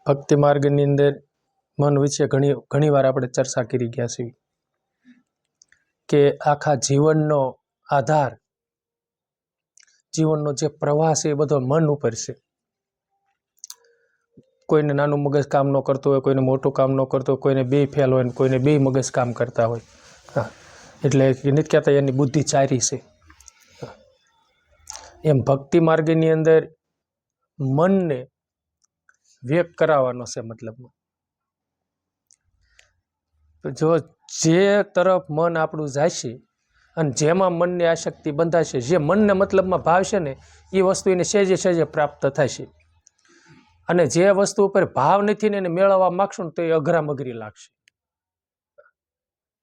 ભક્તિ માર્ગની અંદર મન વિશે ઘણી વાર આપણે ચર્ચા કરી ગયા છીએ કે આખા જીવનનો આધાર, જીવનનો જે પ્રવાહ છે એ બધો મન ઉપર છે. કોઈને નાનું મગજ કામ ન કરતું હોય, કોઈને મોટું કામ ન કરતું હોય, કોઈને બે ફેલ હોય, કોઈને બે મગજ કામ કરતા હોય. હા, એટલે નથી કહેતા એની બુદ્ધિ ચારી છે. એમ ભક્તિ માર્ગની અંદર મનને વેગ કરાવવાનો છે. મતલબમાં જો જે તરફ મન આપણું જાય છે અને જેમાં મનની આસક્તિ બંધાશે, જે મનને મતલબમાં ભાવશે ને એ વસ્તુ એને સહેજે સહેજે પ્રાપ્ત થશે. અને જે વસ્તુ ઉપર ભાવ નથી ને એને મેળવવા માગશું ને તો એ અઘરી લાગશે.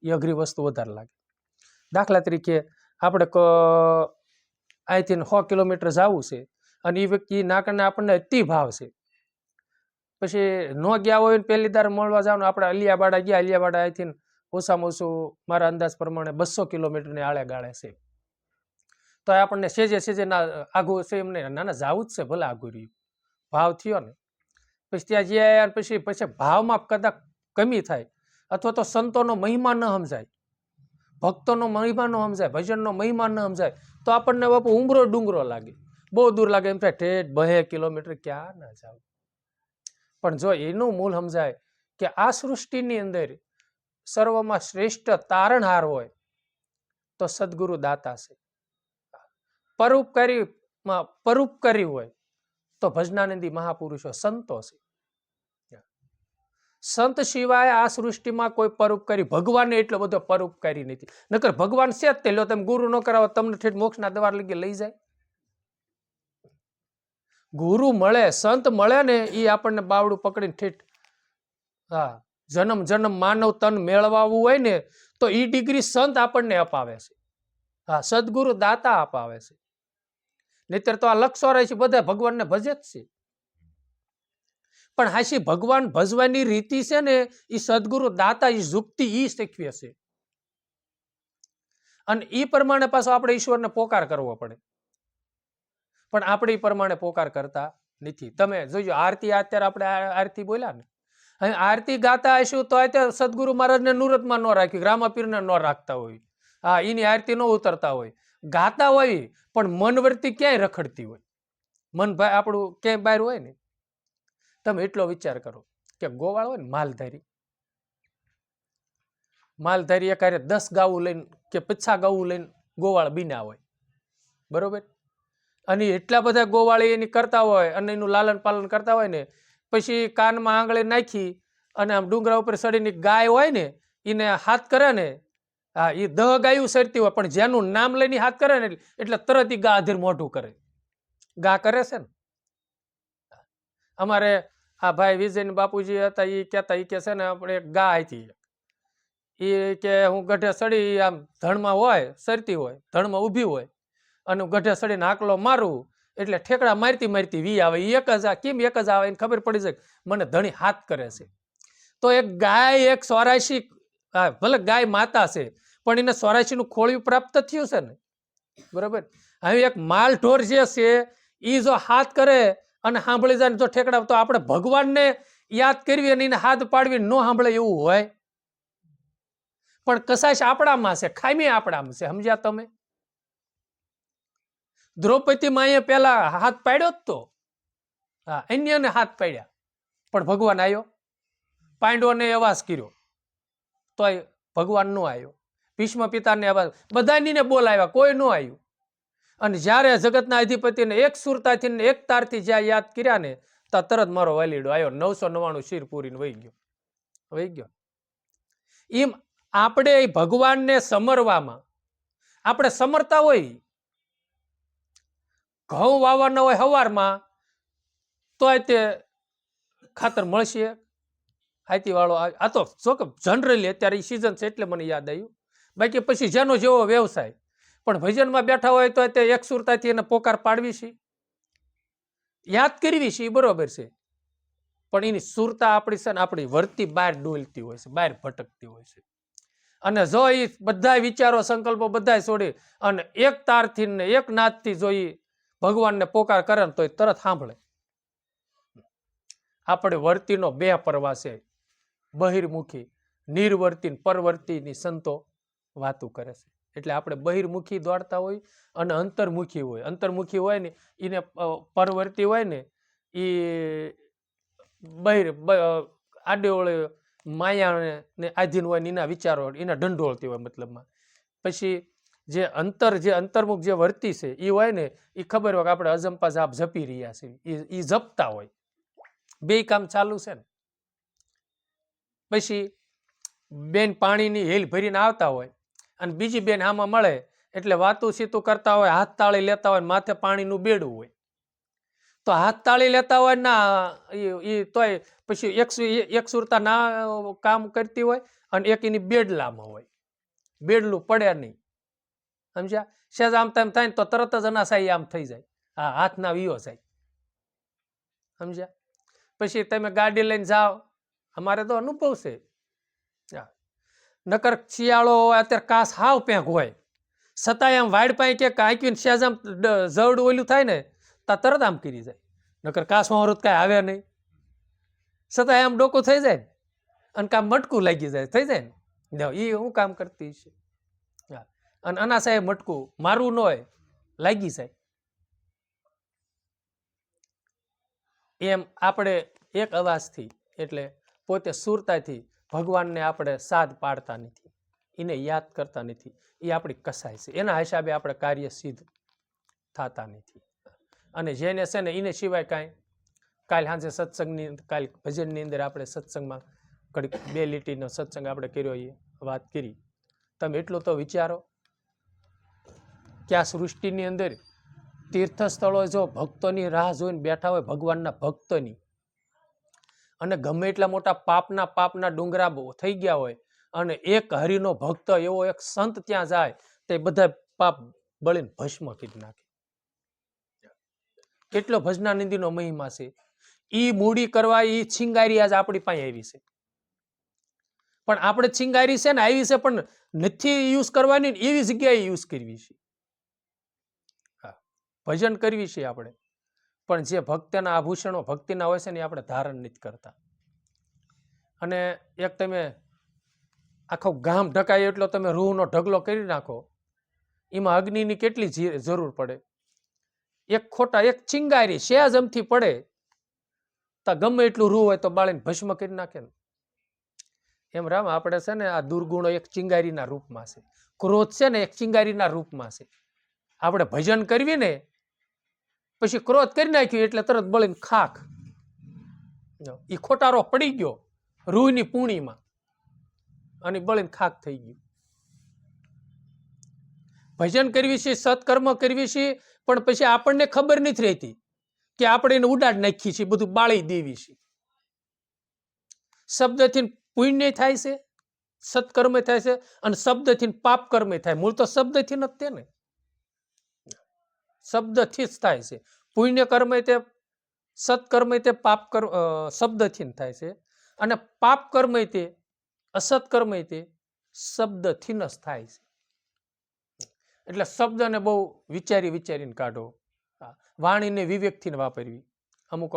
એ અઘરી વસ્તુ વધારે લાગે. દાખલા તરીકે આપણે અહીંથી 100 કિલોમીટર જવું છે અને એ વ્યક્તિ નાકને આપણને અતિ ભાવ છે. પછી ન ગયા હોય ને પહેલી દાર મળવા જવાનું, આપણે અલિયાબાડા ગયા, અલિયાબાડા અહીંથી ઓછામાં ઓછું મારા અંદાજ પ્રમાણે 200 કિલોમીટરની આળે ગાળે છે. તો આપણને સેજે સેજે ના આઘું છે એમને નાના જવું જ છે, ભલે આઘું રહ્યું, ભાવ થયો ને પછી ત્યાં જ્યાં પછી ભાવમાં કદાચ કમી થાય અથવા તો સંતોનો મહિમા ન સમજાય, ભક્તોનો મહિમા ન સમજાય, ભજનનો મહિમા ન સમજાય તો આપણને બાપુ ઉમરો ડુંગરો લાગે, બહુ દૂર લાગે. એમ થાય ઠેઠ 2 કિલોમીટર ક્યાં ના જાવ. પણ જો એનું મૂળ સમજાય કે આ સૃષ્ટિની અંદર સર્વમાં શ્રેષ્ઠ તારણહાર હોય તો સદગુરુ દાતા છે. પરોપકારી હોય તો ભજનાનંદી મહાપુરુષો સંતો છે. સંત સિવાય આ સૃષ્ટિમાં કોઈ પરોપકારી, ભગવાનને એટલો બધો પરોપકારી નથી. નકર ભગવાન છે જ તે લો, તમે ગુરુ ન કરાવો તમને ઠેઠ મોક્ષના દ્વાર લઈ જાય. ગુરુ મળે, સંત મળે ને એ આપણને બાવડું પકડીને ઠેઠ, હા, જન્મ જન્મ માનવ તન મેળવાવું હોય ને તો એ ડિગ્રી સંત આપણને અપાવે છે. હા, સદગુરુ દાતા અપાવે છે. નહીતર તો આ 184 બધા ભગવાનને ભજે જ છે. પણ હાશી ભગવાન ભજવાની રીતિ છે ને એ સદગુરુ દાતા એ યુક્તિ એ શીખવે છે. અને એ પ્રમાણે પાછો આપણે ઈશ્વરને પોકાર કરવો પડે. પણ આપણે એ પ્રમાણે પોકાર કરતા નથી. તમે જોજો આરતી, અત્યારે આપણે આરતી બોલ્યા ને, આરતી ગાતા હશું તો અત્યારે સદગુરુ મહારાજને નુરતમાં ન રાખ્યું, રામાપીરને ન રાખતા હોય, હા, એની આરતી ન ઉતરતા હોય, ગાતા હોય પણ મનવર્તી ક્યાંય રખડતી હોય, મન ભાઈ આપણું ક્યાંય બહાર હોય ને. તમે એટલો વિચાર કરો કે ગોવાળ હોય ને માલધારી એક 10 ગાવું લઈને કે 50 ગાવું લઈને ગોવાળ બીના હોય, બરોબર. અને એટલા બધા ગોવાળી એની કરતા હોય અને એનું લાલન પાલન કરતા હોય ને પછી કાનમાં આંગળી નાખી અને આમ ડુંગરા ઉપર ચડીને ગાય હોય ને એને હાથ કરે ને, હા, એ 10 ગાયું સરતી હોય પણ જેનું નામ લઈને હાથ કરે ને એટલે તરત ગા અધીર મોઢું કરે, ગા કરે છે ને. અમારે આ ભાઈ વિજય બાપુજી હતા, એ કહેતા, એ કે છે ને આપણે ગા હતી, એ કે હું ગઢે સડી આમ ધણમાં હોય, સરતી હોય, ધણમાં ઊભી હોય અને ગઢે સડીને આકલો મારું એટલે ઠેકડા મારતી મારતી વી આવે. એક જ કેમ એક જ આવે એને ખબર પડી જાય મને ધણી હાથ કરે છે. તો એક ગાય, એક 84, ભલે ગાય માતા છે પણ એને 84 નું ખોળિયું પ્રાપ્ત થયું છે ને, બરોબર. હવે એક માલ ઢોર જે છે એ જો હાથ કરે અને સાંભળી જાય જો ઠેકડા, તો આપણે ભગવાનને યાદ કરવી અને એને હાથ પાડવી ન સાંભળે એવું હોય. પણ કશાશ આપણામાં છે, ખામી આપણામાં છે, સમજ્યા તમે. દ્રૌપદી માએ પેલા હાથ પાડ્યો જ તો, હા, અન્યને હાથ પાડ્યા પણ ભગવાન આવ્યો. પાંડવોને અવાજ કર્યો તોય ભગવાન નો આવ્યો. ભીષ્મ પિતાને અવાજ, બધાને બોલાવ્યા, કોઈ નો આવ્યું. અને જ્યારે જગતના અધિપતિને એક સુરતાથી ને એક તારથી જ્યાં યાદ કર્યા ને ત્યાં તરત મારો વાલીડો આવ્યો, 999 શિર પૂરીને વહી ગયો. એમ આપણે ભગવાનને સમરવામાં આપણે સમરતા હોય, ઘઉં વાવવાના હોય હવારમાં તોય તે ખાતર મળશે હાથી વાળો. આ તો જો કે જનરલી અત્યારે સિઝન છે એટલે મને યાદ આવ્યું, બાકી પછી જેનો જેવો વ્યવસાય. પણ ભજનમાં બેઠા હોય તો તે એક સુરતાથી એને પોકાર પાડવી છે, યાદ કરવી છે, બરોબર છે. પણ એની સુરતા આપણી છે ને આપણી વર્તી બહાર ડોલતી હોય છે, બહાર ભટકતી હોય છે. અને જો એ બધા વિચારો સંકલ્પો બધા છોડી અને એક તારથી ને એક નાદથી જોઈ ભગવાનને પોકાર કરે ને તો એ તરત સાંભળે. આપણે વર્તીનો 2 પ્રવાસ છે, બહિર્મુખી નિર્વર્તી પરવર્તીની સંતો વાતું કરે છે. એટલે આપણે બહિર્મુખી દોડતા હોય અને અંતર્મુખી હોય. અંતર્મુખી હોય ને એને પરવર્તી હોય ને એ આડેઓળે માયાને આધીન હોય ને એના વિચારો એના ઢંઢોળતી હોય મતલબમાં. પછી જે અંતર્મુખ જે વર્તી છે એ હોય ને એ ખબર હોય કે આપણે અજંપા જાપ જપી રહ્યા છીએ, એ જપતા હોય, 2 કામ ચાલુ છે ને. પછી બેન પાણીની હેલ ભરીને આવતા હોય અને બીજી બેન આમાં મળે એટલે વાતું સીતું કરતા હોય, હાથ તાળી લેતા હોય, માથે પાણીનું બેડું હોય. તો હાથ તાળી લેતા હોય ના એ તોય પછી એક સુરતા ના કામ કરતી હોય અને એક એની બેડલામાં હોય, બેડલું પડે નહીં, સમજ્યા? સેજ આમ તેમ થાય ને તો તરત જ અનાસાઈ આમ થઈ જાય, હા હાથ ના વિયો જાય, સમજ્યા? પછી તમે ગાડી લઈને જાઓ, અમારે તો અનુભવ છે. નકર શિયાળો હોય અત્યારે કાસ હાવ પેંક હોય છતાંય આમ વાડ પાસે કે કાંઈક સેજ આમ જવડ ઓલું થાય ને તા તરત આમ કરી જાય. નકર કાસમાં વરત કાંઈ આવે નહીં, છતાંય આમ ડોકું થઈ જાય અને કામ મટકું લાગી જાય, થઈ જાય ને એ હું કામ કરતી છે. અને અનાસાએ મટકું મારવું ન હોય, લાગી જાય. એમ આપણે એક અવાજથી એટલે પોતે સુરતાથી ભગવાનને આપણે સાદ પાડતા નથી, એને યાદ કરતા નથી, એ આપણી કસાય છે. એના હિસાબે આપણે કાર્ય સિદ્ધ થતા નથી. અને જેને છે ને એને સિવાય કાંઈ કાલ સાંજે સત્સંગની કાલ ભજનની અંદર આપણે સત્સંગમાં કડીક 2 લીટીનો સત્સંગ આપણે કર્યો, એ વાત કરી. તમે એટલું તો વિચારો કે આ સૃષ્ટિની અંદર તીર્થ સ્થળો જો ભક્તોની રાહ જોઈને બેઠા હોય, ભગવાનના ભક્તોની, અને ગમે એટલા મોટા પાપના ડુંગરા થઈ ગયા હોય અને એક હરિનો ભક્ત એવો એક સંત ત્યાં જાય તે બધા પાપ બળીને ભસ્મ કરી નાખે. કેટલો ભજનાનંદીનો મહિમા છે. ઈ મૂડી કરવા ઈ છીંગારી આજ આપણી પાસે આવી છે. પણ આપણે છીંગારી છે ને આવી છે પણ નથી યુઝ કરવાની, એવી જગ્યાએ યુઝ કરવી છે. ભજન કરવી છે આપણે, પણ જે ભક્તના આભૂષણો ભક્તિના હોય છે ને આપણે ધારણ નથી કરતા. અને એક તમે આખો ગામ ઢકાય એટલો તમે રૂહનો ઢગલો કરી નાખો, એમાં અગ્નિની કેટલી જરૂર પડે. એક ચિંગારી સેજ અમથી પડે તો ગમે એટલું રૂહ હોય તો બાળીને ભસ્મ કરી નાખે ને. એમ રામ આપણે છે ને આ દુર્ગુણો એક ચિંગારીના રૂપમાં છે, ક્રોધ છે ને એક ચિંગારીના રૂપમાં છે. આપણે ભજન કરવી ને પછી ક્રોધ કરી નાખ્યું એટલે તરત બળીને ખાખ, એ ખોટારો પડી ગયો રૂહની પૂણીમાં અને બળીને ખાખ થઈ ગયું. ભજન કરવી છે, સત્કર્મ કરવી છે, પણ પછી આપણને ખબર નથી રહેતી કે આપણે એને ઉડાડ નાખીએ છીએ, બધું બાળી દેવી છે. શબ્દથી પુણ્ય થાય છે, સત્કર્મ થાય છે, અને શબ્દથી પાપ કર્મ થાય. મૂળ તો શબ્દથી નથી તે ને, શબ્દથી જ થાય છે. પુણ્ય કર્મ તે સત્કર્મ તે પાપ કર્મ શબ્દથી થાય છે, અને પાપ કર્મ તે અસત્કર્મ તે શબ્દથી જ થાય છે. એટલે શબ્દને બહુ વિચારીને કાઢો. વાણીને વિવેકથી વાપરવી. અમુક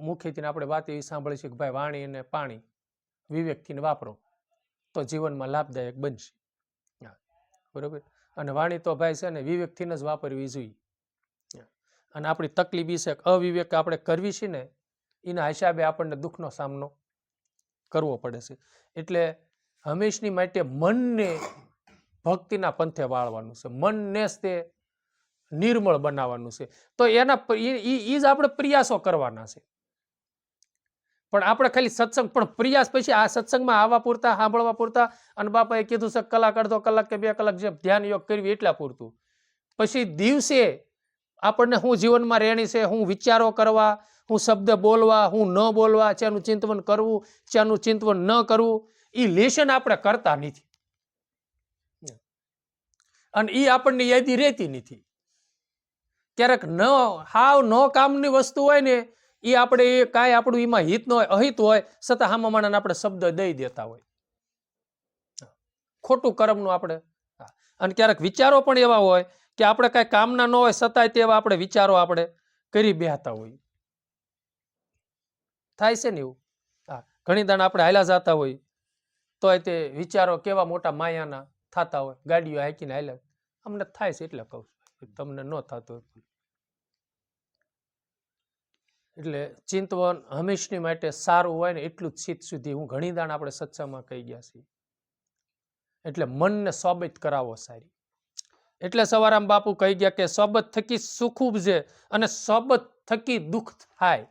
મુખ્યથી આપણે વાત એવી સાંભળી છે કે ભાઈ વાણી અને પાણી વિવેકથી વાપરો તો જીવનમાં લાભદાયક બનશે. બરોબર. અને વાણી તો ભાઈ છે ને વિવેકથી જ વાપરવી જોઈએ. અને આપણી તકલીફ એ છે અવિવેક આપણે કરવી છે ને એના હિસાબે આપણને દુઃખનો સામનો કરવો પડે છે. એટલે હંમેશની માટે મનને ભક્તિના પંથે વાળવાનું છે, મનને જ તે નિર્મળ બનાવવાનું છે. તો એના એ જ આપણે પ્રયાસો કરવાના છે. પણ આપણે ખાલી સત્સંગ પણ પ્રયાસ પછી આ સત્સંગમાં આવવા પૂરતા, સાંભળવા પૂરતા, અને બાપાએ કીધું છે કલાક અડધો કલાક કે 2 કલાક જે ધ્યાન યોગ કરવી એટલા પૂરતું. પછી દિવસે આપણને હું જીવનમાં રહેણી છે, હું વિચારો કરવા, હું શબ્દ બોલવા, હું ન બોલવા, શેનું ચિંતવન કરવું, શેનું ચિંતવન ન કરવું, એ લેશન આપણે કરતા નથી. અને એ આપણને યાદી રહેતી નથી. ક્યારેક હાવ ન કામની વસ્તુ હોય ને એ આપણે કાંઈ આપણું એમાં હિત ન હોય, અહિત હોય, છતાં હામા માણસને આપણે શબ્દ દઈ દેતા હોય, ખોટું કર્મનું આપણે. અને ક્યારેક વિચારો પણ એવા હોય કે આપણે કાંઈ કામના ન હોય છતાંય તેવા આપણે વિચારો આપણે કરી બેહતા હોય. થાય છે ને એવું. હા, ઘણી દાણ આપણે હાલ્યા જતા હોય તોય તે વિચારો કેવા મોટા માયાના થતા હોય, ગાડીઓ હાંકીને હાલ્યા. અમને થાય છે એટલે કહું છું, તમને ન થતું હોય. એટલે ચિંતવન હંમેશની માટે સારું હોય ને એટલું જ ચિત્ત સુધી, હું ઘણી દાણ આપણે સત્સંગમાં કહી ગયા છીએ. એટલે મનને સોબત કરાવો સારી. એટલે સવારામ બાપુ કહી ગયા કે સોબત થકી સુખ ઉપજે અને સોબત થકી દુઃખ થાય.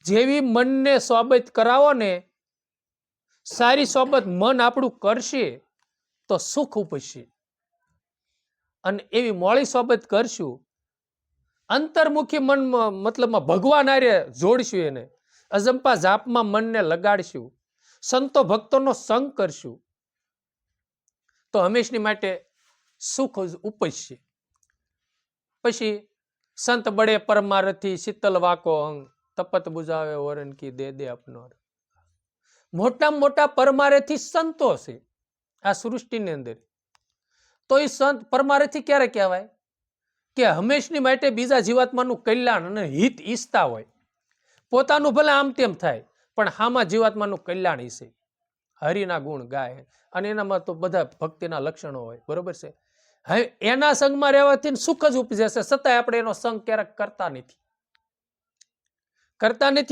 જેવી મનને સોબત કરાવો ને, સારી સોબત મન આપણું કરશે તો સુખ ઉપજશે. અને એવી મોળી સોબત કરશું, અંતર્મુખી મન મતલબમાં ભગવાન આરે જોડશું, એને અજંપા જાપમાં મનને લગાડશું, સંતો ભક્તોનો સંગ કરશું, તો હંમેશની માટે સુખ ઉપજશે. પછી સંત બળે પરમારથી શીતલ વાકો અંગ, તપત બુજાવે વરણ કી દે દે અપનો. મોટામાં મોટા પરમારેથી સંતો છે આ સૃષ્ટિની અંદર. તો એ સંત પરમારેથી ક્યારે કહેવાય કે હંમેશની માટે બીજા જીવાત્માનું કલ્યાણ અને હિત ઈચ્છતા હોય. પોતાનું ભલે આમ તેમ થાય પણ હામાં જીવાત્માનું કલ્યાણ ઈચ્છે, હરિના ગુણ ગાય, અને એનામાં તો બધા ભક્તિના લક્ષણો હોય. બરોબર છે. હવે એના સંગમાં રહેવાથી સુખ જ ઉપજે છે, છતાંય આપણે એનો સંગ ક્યારેક કરતા નથી.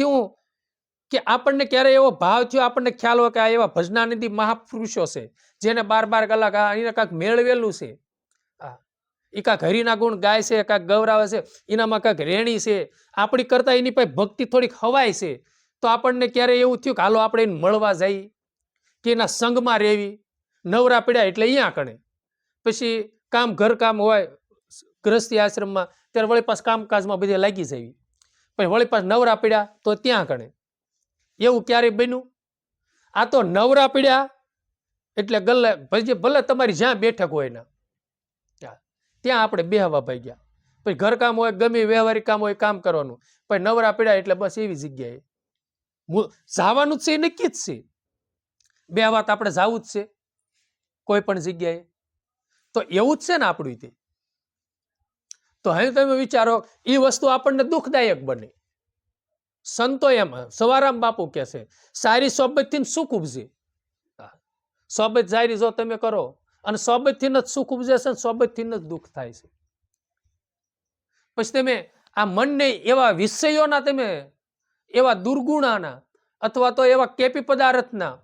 હું કે આપણને ક્યારે એવો ભાવ થયો, આપણને ખ્યાલ હોય કે આ એવા ભજનાનિધિ મહાપુરુષો છે જેને 12 કલાક એને કાંઈક મેળવેલું છે, એ કાંઈક હરિના ગુણ ગાય છે, કાંઈક ગૌરાવે છે, એનામાં કાંઈક રેણી છે, આપણી કરતા એની પાસે ભક્તિ થોડીક હવાય છે, તો આપણને ક્યારે એવું થયું કે હાલો આપણે એને મળવા જઈએ કે એના સંગમાં રહેવી. નવરા પડ્યા એટલે અહીંયા કણે, પછી ઘરકામ હોય ગ્રસ્તી આશ્રમમાં, ત્યારે વળી પાસ કામકાજમાં બધે લાગી જવી, પછી વળી પાસ નવરા પડ્યા તો ત્યાં કણે. એવું ક્યારેય બન્યું? આ તો નવરા પડ્યા એટલે ભલે તમારી જ્યાં બેઠક હોય ને ત્યાં આપણે બેહવા ભાઈ ગયા, પછી ઘરકામ હોય, ગમે વ્યવહારિક કામ હોય, કામ કરવાનું, પછી નવરા પડ્યા એટલે બસ એવી જગ્યાએ જવાનું જ છે, એ નક્કી જ છે. બે વાત આપણે જવું જ છે કોઈ પણ જગ્યાએ, તો એવું જ છે ને આપણું તે. તો હવે તમે વિચારો, એ વસ્તુ આપણને દુઃખદાયક બને. સંતો એમ સવારામ બાપુ કે છે સારી સોબતથી સુખ ઉપજે. સોબત સારી જો તમે કરો અને સોબતથી જ સુખ ઉપજે છે, સોબતથી જ દુઃખ થાય છે. પછી તમે આ મનને એવા વિષયોના, તમે એવા દુર્ગુણાના અથવા તો એવા કેપી પદાર્થના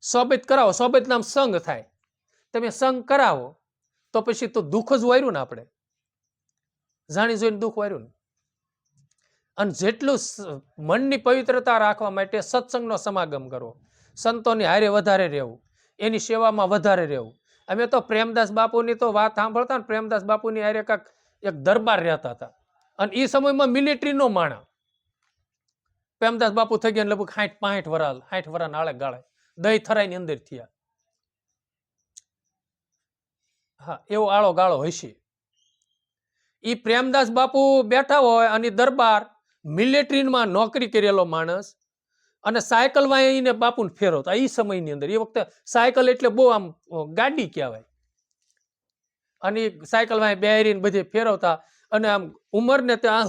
સોબત કરાવો, સોબત નામ સંગ થાય, તમે સંગ કરાવો તો પછી તો દુઃખ જ વાર્યું ને, આપણે જાણી જોઈને દુઃખ વાર્યું ને. અને જેટલું મનની પવિત્રતા રાખવા માટે સત્સંગનો સમાગમ કરવો, સંતોની હારે વધારે રહેવું, એની સેવામાં વધારે રહેવું. અમે તો પ્રેમદાસ બાપુની તો વાત સાંભળતા ને, પ્રેમદાસ બાપુની હારે કાંક એક દરબાર રહેતા હતા, અને એ સમયમાં મિલિટરીનો માણા. પ્રેમદાસ બાપુ થઈ ગયા લગભગ 60 વરા નાળે ગાળે દહીં થરાઈની અંદર થયા. હા, એવો આળો ગાળો હશે. એ પ્રેમદાસ બાપુ બેઠા હોય અને દરબાર મિલિટરીમાં નોકરી કરેલો માણસ, અને સાયકલ વાઈને બાપુને ફેરવતા. એ સમયની અંદર, એ વખતે સાયકલ એટલે બહુ આમ ગાડી કહેવાય, અને સાયકલ વાય બેરીને બધે ફેરવતા. અને આમ ઉંમરને ત્યાં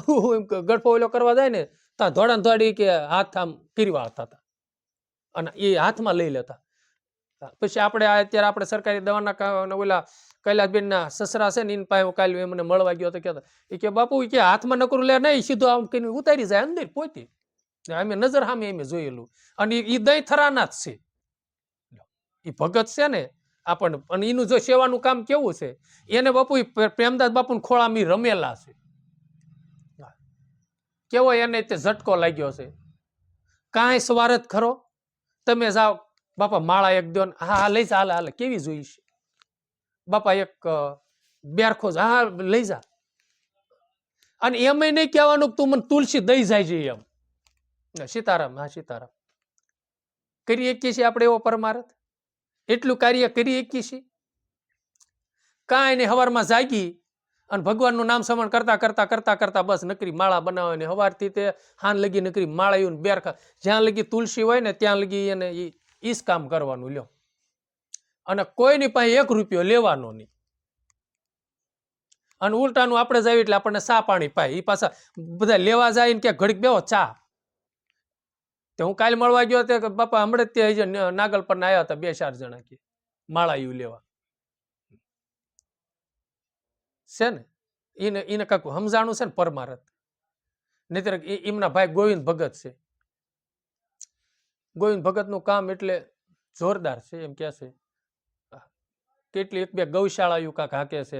ગડફો ઓલો કરવા જાય ને ત્યાં ધોળા ધોડી કે હાથ આમ ફેરવાતા હતા અને એ હાથમાં લઈ લેતા. પછી આપણે અત્યારે આપણે સરકારી દવાના ઓલા કૈલાસબેનના સસરા છે ને, એની પાસે કાલે એમને મળવા ગયો તો કહેતા, એ કે બાપુ કે હાથમાં નકરું લે નહીં, સીધું આમ કહીને ઉતારી જાય અંદર પોતે. અમે નજર સામે એમ જોયેલું, અને એ દહીં થરાના જ છે, એ ભગત છે ને આપણને. અને એનું જો સેવાનું કામ કેવું છે, એને બાપુ પ્રેમદાસ બાપુ ખોળામાં રમેલા છે. કેવો એને તે ઝટકો લાગ્યો છે, કાંઈ સ્વાર્થ ખરો. તમે જાઓ બાપા માળા એક દો, હા લઈ જા, હાલે કેવી જોઈશ બાપા, એક બેરખો હા લઈ જા. અને એમ નહીં કહેવાનું તું મને તુલસી દઈ જાય છે એમ. સીતારામ, હા સીતારામ કરી શકીએ છીએ આપણે એવો પરમાર્થ, એટલું કાર્ય કરી શકીએ છીએ કાંઈ નહીં. હવારમાં જાગી અને ભગવાનનું નામ સ્મરણ કરતા કરતા કરતા કરતા બસ નકરી માળા બનાવવાની, હવારથી તે હાન લગી નકરી માળા બેરખા, જ્યાં લગી તુલસી હોય ને ત્યાં લગી એને ઈસ કામ કરવાનું લ્યો. અને કોઈની પાસે 1 રૂપિયો લેવાનો નહીં. અને ઉલટાનું આપણે જાય એટલે આપણને ચા પાણી પાય. એ પાછા બધા લેવા જાય ને કે ઘડીક બેહો ચા. તે હું કાલે મળવા ગયો તે બાપા હમણાં જ તે નાગલ પર આવ્યા હતા 2-4 જણા કે માળાયું લેવા છે ને. એને કાંક સમજાણું છે ને પરમારથ. નહીતર એમના ભાઈ ગોવિંદ ભગત છે. ગોવિંદ ભગતનું કામ એટલે જોરદાર છે એમ કે છે. કેટલી 1-2 ગૌશાળાયું કાંક હાકે છે,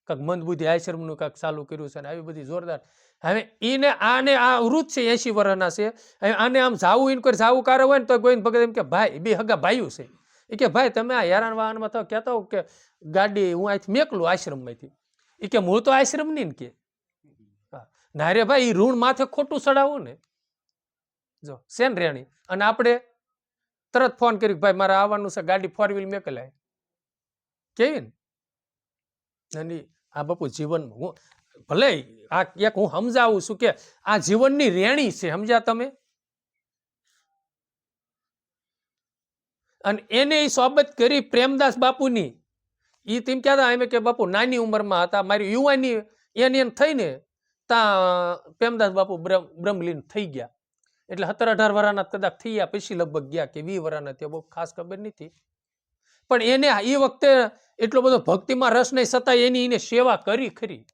કાંક મંદબુદ્ધિ આશ્રમનું કાંક ચાલુ કર્યું છે ને આવી બધી જોરદાર. હવે એને આને આ વૃદ્ધ છે 80 વર્ષના છે. હવે આને આમ જાવું એને કોઈ જાવું કારો હોય ને તો ગોવિંદ ભગત એમ કે ભાઈ બે હગા ભાઈઓ છે એ કે ભાઈ તમે આ હેરાન વાહનમાં તો કહેતા હો કે ગાડી હું અહીંથી મેકલું આશ્રમમાંથી. એ કે હું તો આશ્રમ ની ને કે ના રે ભાઈ એ ઋણ માથે ખોટું ચડાવવું ને. જો શેન રેણી અને આપણે તરત ફોન કર્યું ભાઈ મારે આવવાનું છે, ગાડી 4 વ્હીલ મેકલાય કેવી ને. અને આ બાપુ જીવન હું ભલે આ એક હું સમજાવું છું કે આ જીવનની રેણી છે, સમજ્યા તમે. અને એને સોબત કરી પ્રેમદાસ બાપુની. એ તેમ કહેતા એમ કે બાપુ નાની ઉંમરમાં હતા, મારી યુવાની એની થઈને ત્યાં પ્રેમદાસ બાપુ બ્રહ્મલીન થઈ ગયા. એટલે 17-18 વર્ષના કદાચ થઈ ગયા, પછી લગભગ ગયા કે 20 વર્ષના, તે બહુ ખાસ ખબર નથી. પણ એને એ વખતે એટલો બધો ભક્તિમાં રસ નહીં છતાં એની એને સેવા કરી ખરી,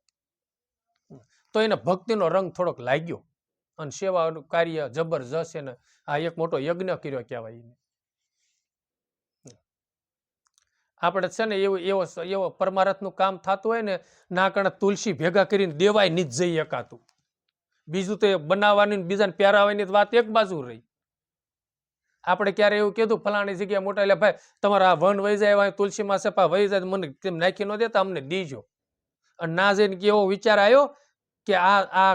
તો એને ભક્તિનો રંગ થોડોક લાગ્યો અને સેવાનું કાર્ય જબરજસ્ત. એને આ એક મોટો યજ્ઞ કર્યો કહેવાય. એને આપણે છે ને એવો પરમારથનું કામ થતું હોય ને ના કારણે તુલસી ભેગા કરીને દેવાય નહીં જઈ એકાતું. બીજું તો બનાવવાની બીજાને પહેરાવાની વાત એક બાજુ રહી. આપણે ક્યારે એવું કીધું ફલાણી જગ્યાએ મોટા એટલે ભાઈ તમારા આ વન વહી જાય તુલસીમાં સપા વહી જાય મને તેમ નાખી ન દેતા અમને દીજો. અને ના જઈને કેવો વિચાર આવ્યો કે આ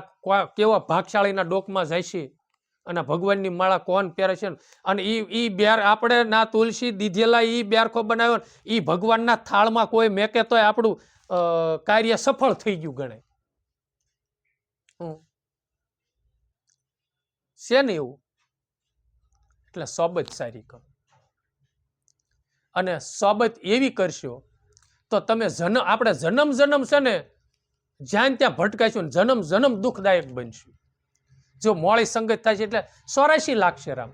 કેવા ભાગશાળીના ડોકમાં જાય છે અને ભગવાનની માળા કોણ પહેરે છે. અને ઈ બેર આપણે ના તુલસી દીધેલા ઈ બેરખો બનાવ્યો ઈ ભગવાનના થાળમાં કોઈ મેકે તોય આપણું કાર્ય સફળ થઈ ગયું ગણે છે ને એવું. એટલે સોબત સારી કરો અને સોબત એવી કરશો તો તમે આપણે જન્મ છે ને જ્યાં ત્યાં ભટકાઈશું, જન્મ દુઃખદાયક બનશું. જો મોડી સંગત થાય છે એટલે 84 લાગશે રામ.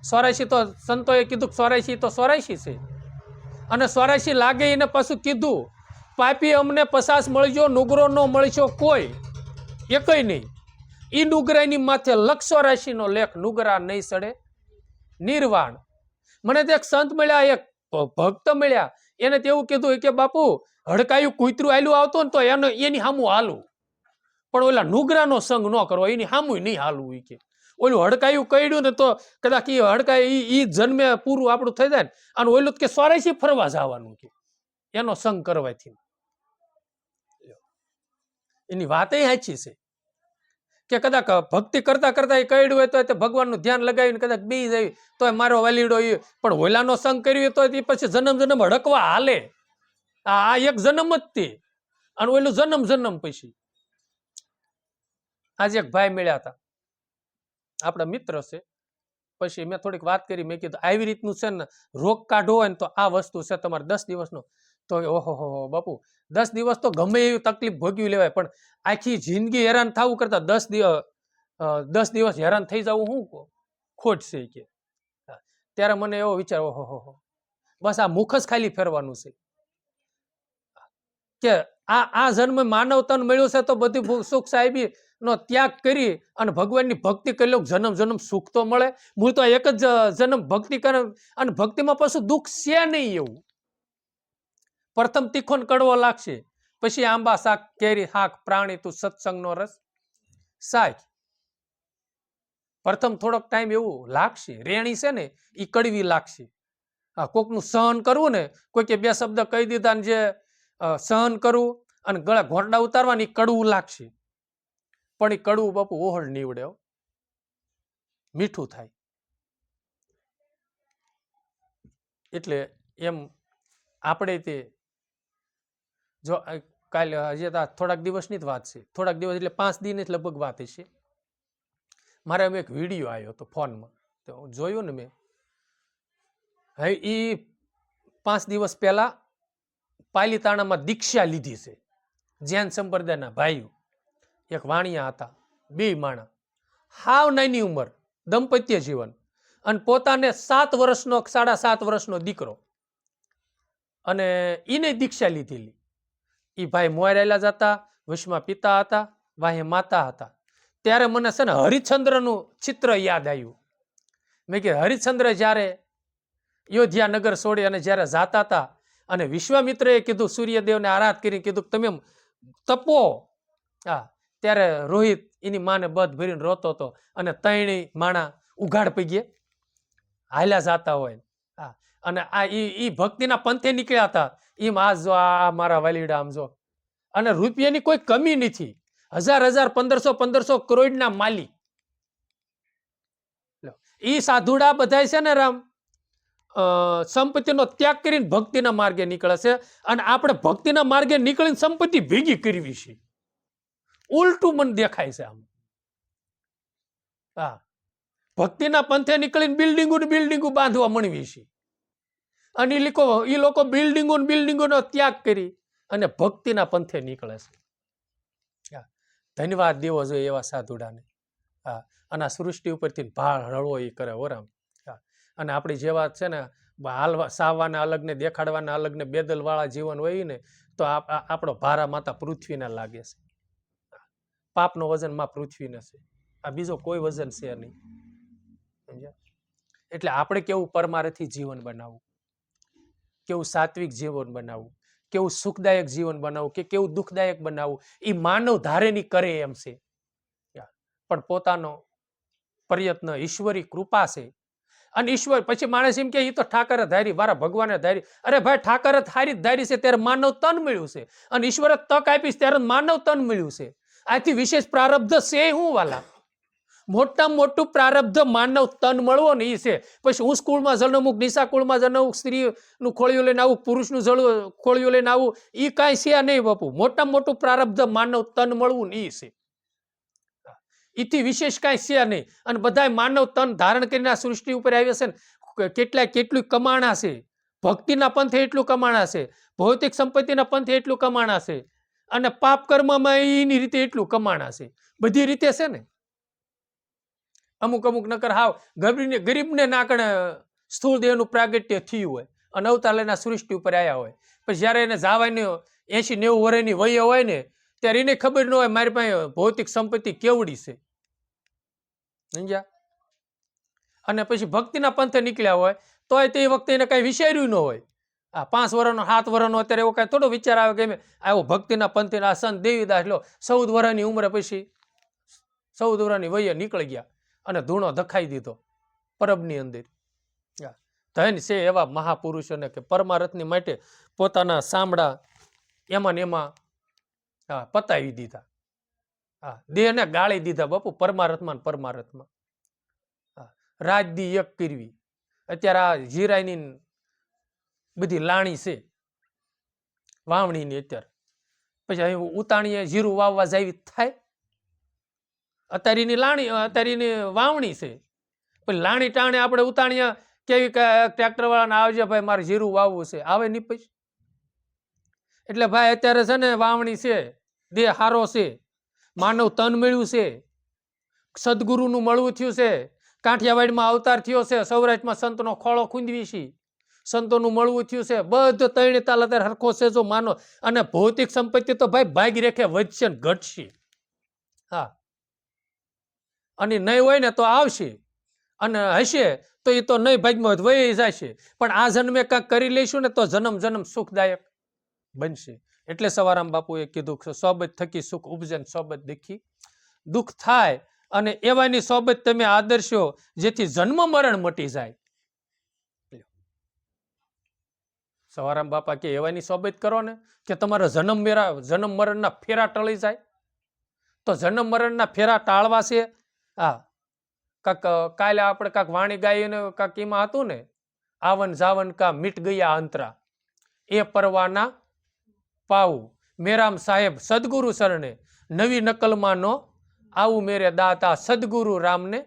84 તો સંતોએ કીધું 84 તો 84 છે. અને 84 લાગે એને પાછું કીધું પાપી અમને 50 મળજો, નુગરો નો મળશો કોઈ એકય નહીં. ઈ નુગરાની માથે 184 નો લેખ નુગરા નહીં સડે નિર્વાણ. મને તો એક સંત મળ્યા, એક ભક્ત મળ્યા, એને તેવું કીધું કે બાપુ હડકાયું કૂતરું આયલું આવતું ને તો એની સામું હાલું, પણ ઓલા નુગરાનો સંગ ન કરવો, એની સામું નહીં હાલવું. કે ઓલું હડકાયું કઈડ્યું ને તો કદાચ એ હડકાય ઈ જન્મે પૂરું આપણું થઈ જાય ને. અને ઓલું કે 84 ફરવા જવાનું કે એનો સંગ કરવાથી એની વાત સાચી છે. કે કદાચ ભક્તિ કરતા કરતા એ કઈડ્યું હોય તો ભગવાનનું ધ્યાન લગાવીને કદાચ બી જાય તો મારો વાલીડો એ, પણ ઓલાનો સંગ કર્યો તો એ પછી જન્મ હડકવા હાલે. આ એક જન્મ જ તે અને ઓલું જન્મ પછી. આજે એક ભાઈ મળ્યા હતા, આપણા મિત્ર છે. પછી મેં થોડીક વાત કરી, મેં કીધું આવી રીતનું છે ને રોગ કાઢવો હોય ને તો આ વસ્તુ છે તમારે 10 દિવસનો. તો ઓહો બાપુ 10 દિવસ તો ગમે એવી તકલીફ ભોગવી લેવાય, પણ આખી જિંદગી હેરાન થવું કરતા 10 દિવસ હેરાન થઈ જવું શું ખોટ છે કે. ત્યારે મને એવો વિચાર, ઓહો બસ આ મુખ જ ખાલી ફેરવાનું છે કે આ જન્મ માનવ તન મળ્યું છે તો બધી સુખ સાહેબી નો ત્યાગ કરી અને ભગવાનની ભક્તિ કરી લો, જન્મ સુખ તો મળે. હું તો એક જ જન્મ ભક્તિ કરે અને ભક્તિમાં પાછું દુઃખ છે નહીં એવું. પ્રથમ તીખો ને કડવો લાગશે, પછી આંબા શાક કેરી શાક પ્રાણી તું સત્સંગનો રસ સાચ. પ્રથમ થોડોક ટાઈમ એવું લાગશે, રેણી છે ને એ કડવી લાગશે. કોકનું સહન કરવું ને, કોઈ કે 2 શબ્દ કહી દીધા ને જે સહન કરવું અને ગળા ઘોંટડા ઉતારવાની કડવું લાગશે. પણ એ કડવું બાપુ ઓહળ નીવડે, મીઠું થાય. એટલે એમ આપણે તે જો કાલે હજી થોડાક દિવસની જ વાત છે, થોડાક દિવસ એટલે 5 દિન જ લગભગ વાત છે. મારે એક વિડીયો આવ્યો હતો ફોનમાં, તો જોયું ને મેં. હવે એ 5 દિવસ પહેલા પાલીતાણામાં દીક્ષા લીધી છે. જૈન સંપ્રદાયના ભાઈઓ એક વાણિયા હતા, બે માણા, હાવ નાની ઉંમર, દંપત્ય જીવન, અને પોતાને 7 વર્ષનો 7.5 વર્ષનો દીકરો, અને એને દીક્ષા લીધેલી. એ ભાઈ મોયરેલા જતા, વશમાં પિતા હતા, વાહે માતા હતા. ત્યારે મને છે ને હરિશ્ચંદ્રનું ચિત્ર યાદ આવ્યું. મેં કે હરિશ્ચંદ્ર જ્યારે અયોધ્યા નગર છોડી અને જ્યારે જાતા હતા અને વિશ્વામિત્રએ કીધું, સૂર્યદેવને આરાધ કરીને કીધું તમે તપો, હા, ત્યારે રોહિત એની માને બધ ભરીને રોતો હતો અને ત્રણેય માણા ઉઘાડ પૈયે હાલ્યા જાતા હોય. હા, અને આ ઈ ભક્તિના પંથે નીકળ્યા હતા. એમ આ જો આ મારા વાલીડા આમ જો, અને રૂપિયાની કોઈ કમી નથી, 1000 1500 કરોડના માલિક. ઈ સાધુડા બધા છે ને રામ, સંપત્તિનો ત્યાગ કરીને ભક્તિના માર્ગે નીકળે છે, અને આપણે ભક્તિના માર્ગે નીકળીને સંપત્તિ ભેગી કરવી છે. ઉલટું મને દેખાય છે આમ. હા, ભક્તિના પંથે નીકળીને બિલ્ડિંગો બાંધવા મળવી છે, અને એ લોકો બિલ્ડિંગોનો ત્યાગ કરી અને ભક્તિના પંથે નીકળે છે. ધન્યવાદ દેવો જોઈએ એવા સાધુડાને. હા, અને આ સૃષ્ટિ ઉપરથી ભાળ હળવો એ કરે ઓરામ. અને આપણી જેવા છે ને હાલવા સાવવાના અલગ ને દેખાડવાના અલગ ને બેદલ વાળા જીવન હોય ને, તો આપણો ભારા માતા પૃથ્વીને લાગે છે. પાપનો વજન માં પૃથ્વીને છે, આ બીજો કોઈ વજન છે નહીં. એટલે આપણે કેવું પરમાર્થી જીવન બનાવવું, કેવું સાત્વિક જીવન બનાવવું, કેવું સુખદાયક જીવન બનાવવું કે કેવું દુઃખદાયક બનાવવું, એ માનવ ધારેની કરે એમ છે. પણ પોતાનો પ્રયત્ન, ઈશ્વરી કૃપા છે. અને ઈશ્વર પછી માણસ એમ કે એ તો ઠાકરે ધારી, મારા ભગવાને ધારી. અરે ભાઈ, ઠાકરે હારી ધારી છે ત્યારે માનવ તન મળ્યું છે, અને ઈશ્વરે તક આપીશ ત્યારે માનવ તન મળ્યું છે. આથી વિશેષ પ્રારબ્ધ છે હું વાલા? મોટામાં મોટું પ્રારબ્ધ માનવ તન મળવો ને એ છે. પછી હું સ્કૂલમાં જન્મું, નિશા કુળમાં જન્મું, સ્ત્રીનું ખોળિયું લઈને આવું, પુરુષનું ખોળિયું લઈને આવું, એ કાંઈ છે નહીં બાપુ. મોટામાં મોટું પ્રારબ્ધ માનવ તન મળવું ને એ છે. એથી વિશેષ કાંઈ છે નહીં. અને બધા માનવ તન ધારણ કરીને આ સૃષ્ટિ ઉપર આવ્યા છે ને, કેટલું કમાણા છે. ભક્તિના પંથે એટલું કમાણા છે, ભૌતિક સંપત્તિના પંથે એટલું કમાણા છે, અને પાપ કર્મમાં એની રીતે એટલું કમાણા છે. બધી રીતે છે ને. અમુક નકર હાવ ગરીબને નાકણે સ્થૂળ દેહનું પ્રાગટ્ય થયું હોય અને અવતાર લઈને સૃષ્ટિ ઉપર આવ્યા હોય. પછી જયારે એને જવાની 80-90 વર્ષની વય હોય ને, ત્યારે એને ખબર ન હોય મારી પાસે ભૌતિક સંપત્તિ કેવડી છે. સમજ્યા? અને પછી ભક્તિના પંથે નીકળ્યા હોય તોય તે વખતે એને કઈ વિચાર્યું ન હોય. આ 5 વર્ષનો 7 વર્ષનો અત્યારે એવો કઈ થોડો વિચાર આવે કે આવો ભક્તિના પંથે. આ સંત દેવીદાસ લો 14 વર્ષની ઉંમરે પછી 14 વર્ષની વયે નીકળી ગયા અને ધૂણો ધખાઈ દીધો પરબની અંદર. ધન છે એવા મહાપુરુષોને કે પરમાર્થની માટે પોતાના સાંભળા એમાં ને એમાં પતાવી દીધા. દેહને ગાળી દીધા બાપુ પરમાર્થમાં. રાજદી એક કરવી. અત્યારે આ જીરાયની બધી લાણી છે વાવણીની. અત્યારે પછી અહીં ઉતાણીએ જીરું વાવવા જાવી થાય. અત્યારેની લાણી, અત્યારેની વાવણી છે. પછી લાણી ટાણે આપણે ઉતાણીયા કેવી ટ્રેક્ટર વાળાને આવજે ભાઈ મારે જીરું વાવવું છે, આવે નહીં પછી. એટલે ભાઈ અત્યારે છે ને વાવણી છે, દેહ હારો છે, માનવ તન મળ્યું છે, સદગુરુનું મળવું થયું છે, કાઠિયાવાડમાં અવતાર થયો છે, સૌરાષ્ટ્રમાં સંતનો ખોળો ખૂંદવી છે, સંતોનું મળવું થયું છે. બધું 3 તાલ અત્યારે હરખો છે જો માનો. અને ભૌતિક સંપત્તિ તો ભાઈ ભાગી રેખે વધશે ને ઘટશે. હા, અને નહીં હોય ને તો આવશે, અને હશે તો એ તો નહીં ભાગમાં વહી જશે. પણ આ જન્મે કાંઈક કરી લઈશું ને તો જન્મ સુખદાયક બનશે. એટલે સવારામ બાપુએ કીધું સોબત થકી સુખ ઉપજે, સોબત દેખી દુઃખ થાય. અને એવાની સોબત તમે આદર્શો જેથી જન્મ મરણ મટી જાય. સવારામ બાપા કે એવાની સોબત કરો ને કે તમારા જન્મ મરણના ફેરા ટળી જાય. તો જન્મ મરણના ફેરા ટાળવા છે. હા, કાલે આપણે કાંક વાણી ગાઈને કાંક એમાં હતું ને, આવન જાવન કા મીટ ગયા અંતરા, એ પરવાના પાવું મેરામ સાહેબ સદગુરુ શરણે, નવી નકલમાં નો આવું મેરે દાતા સદગુરુ રામને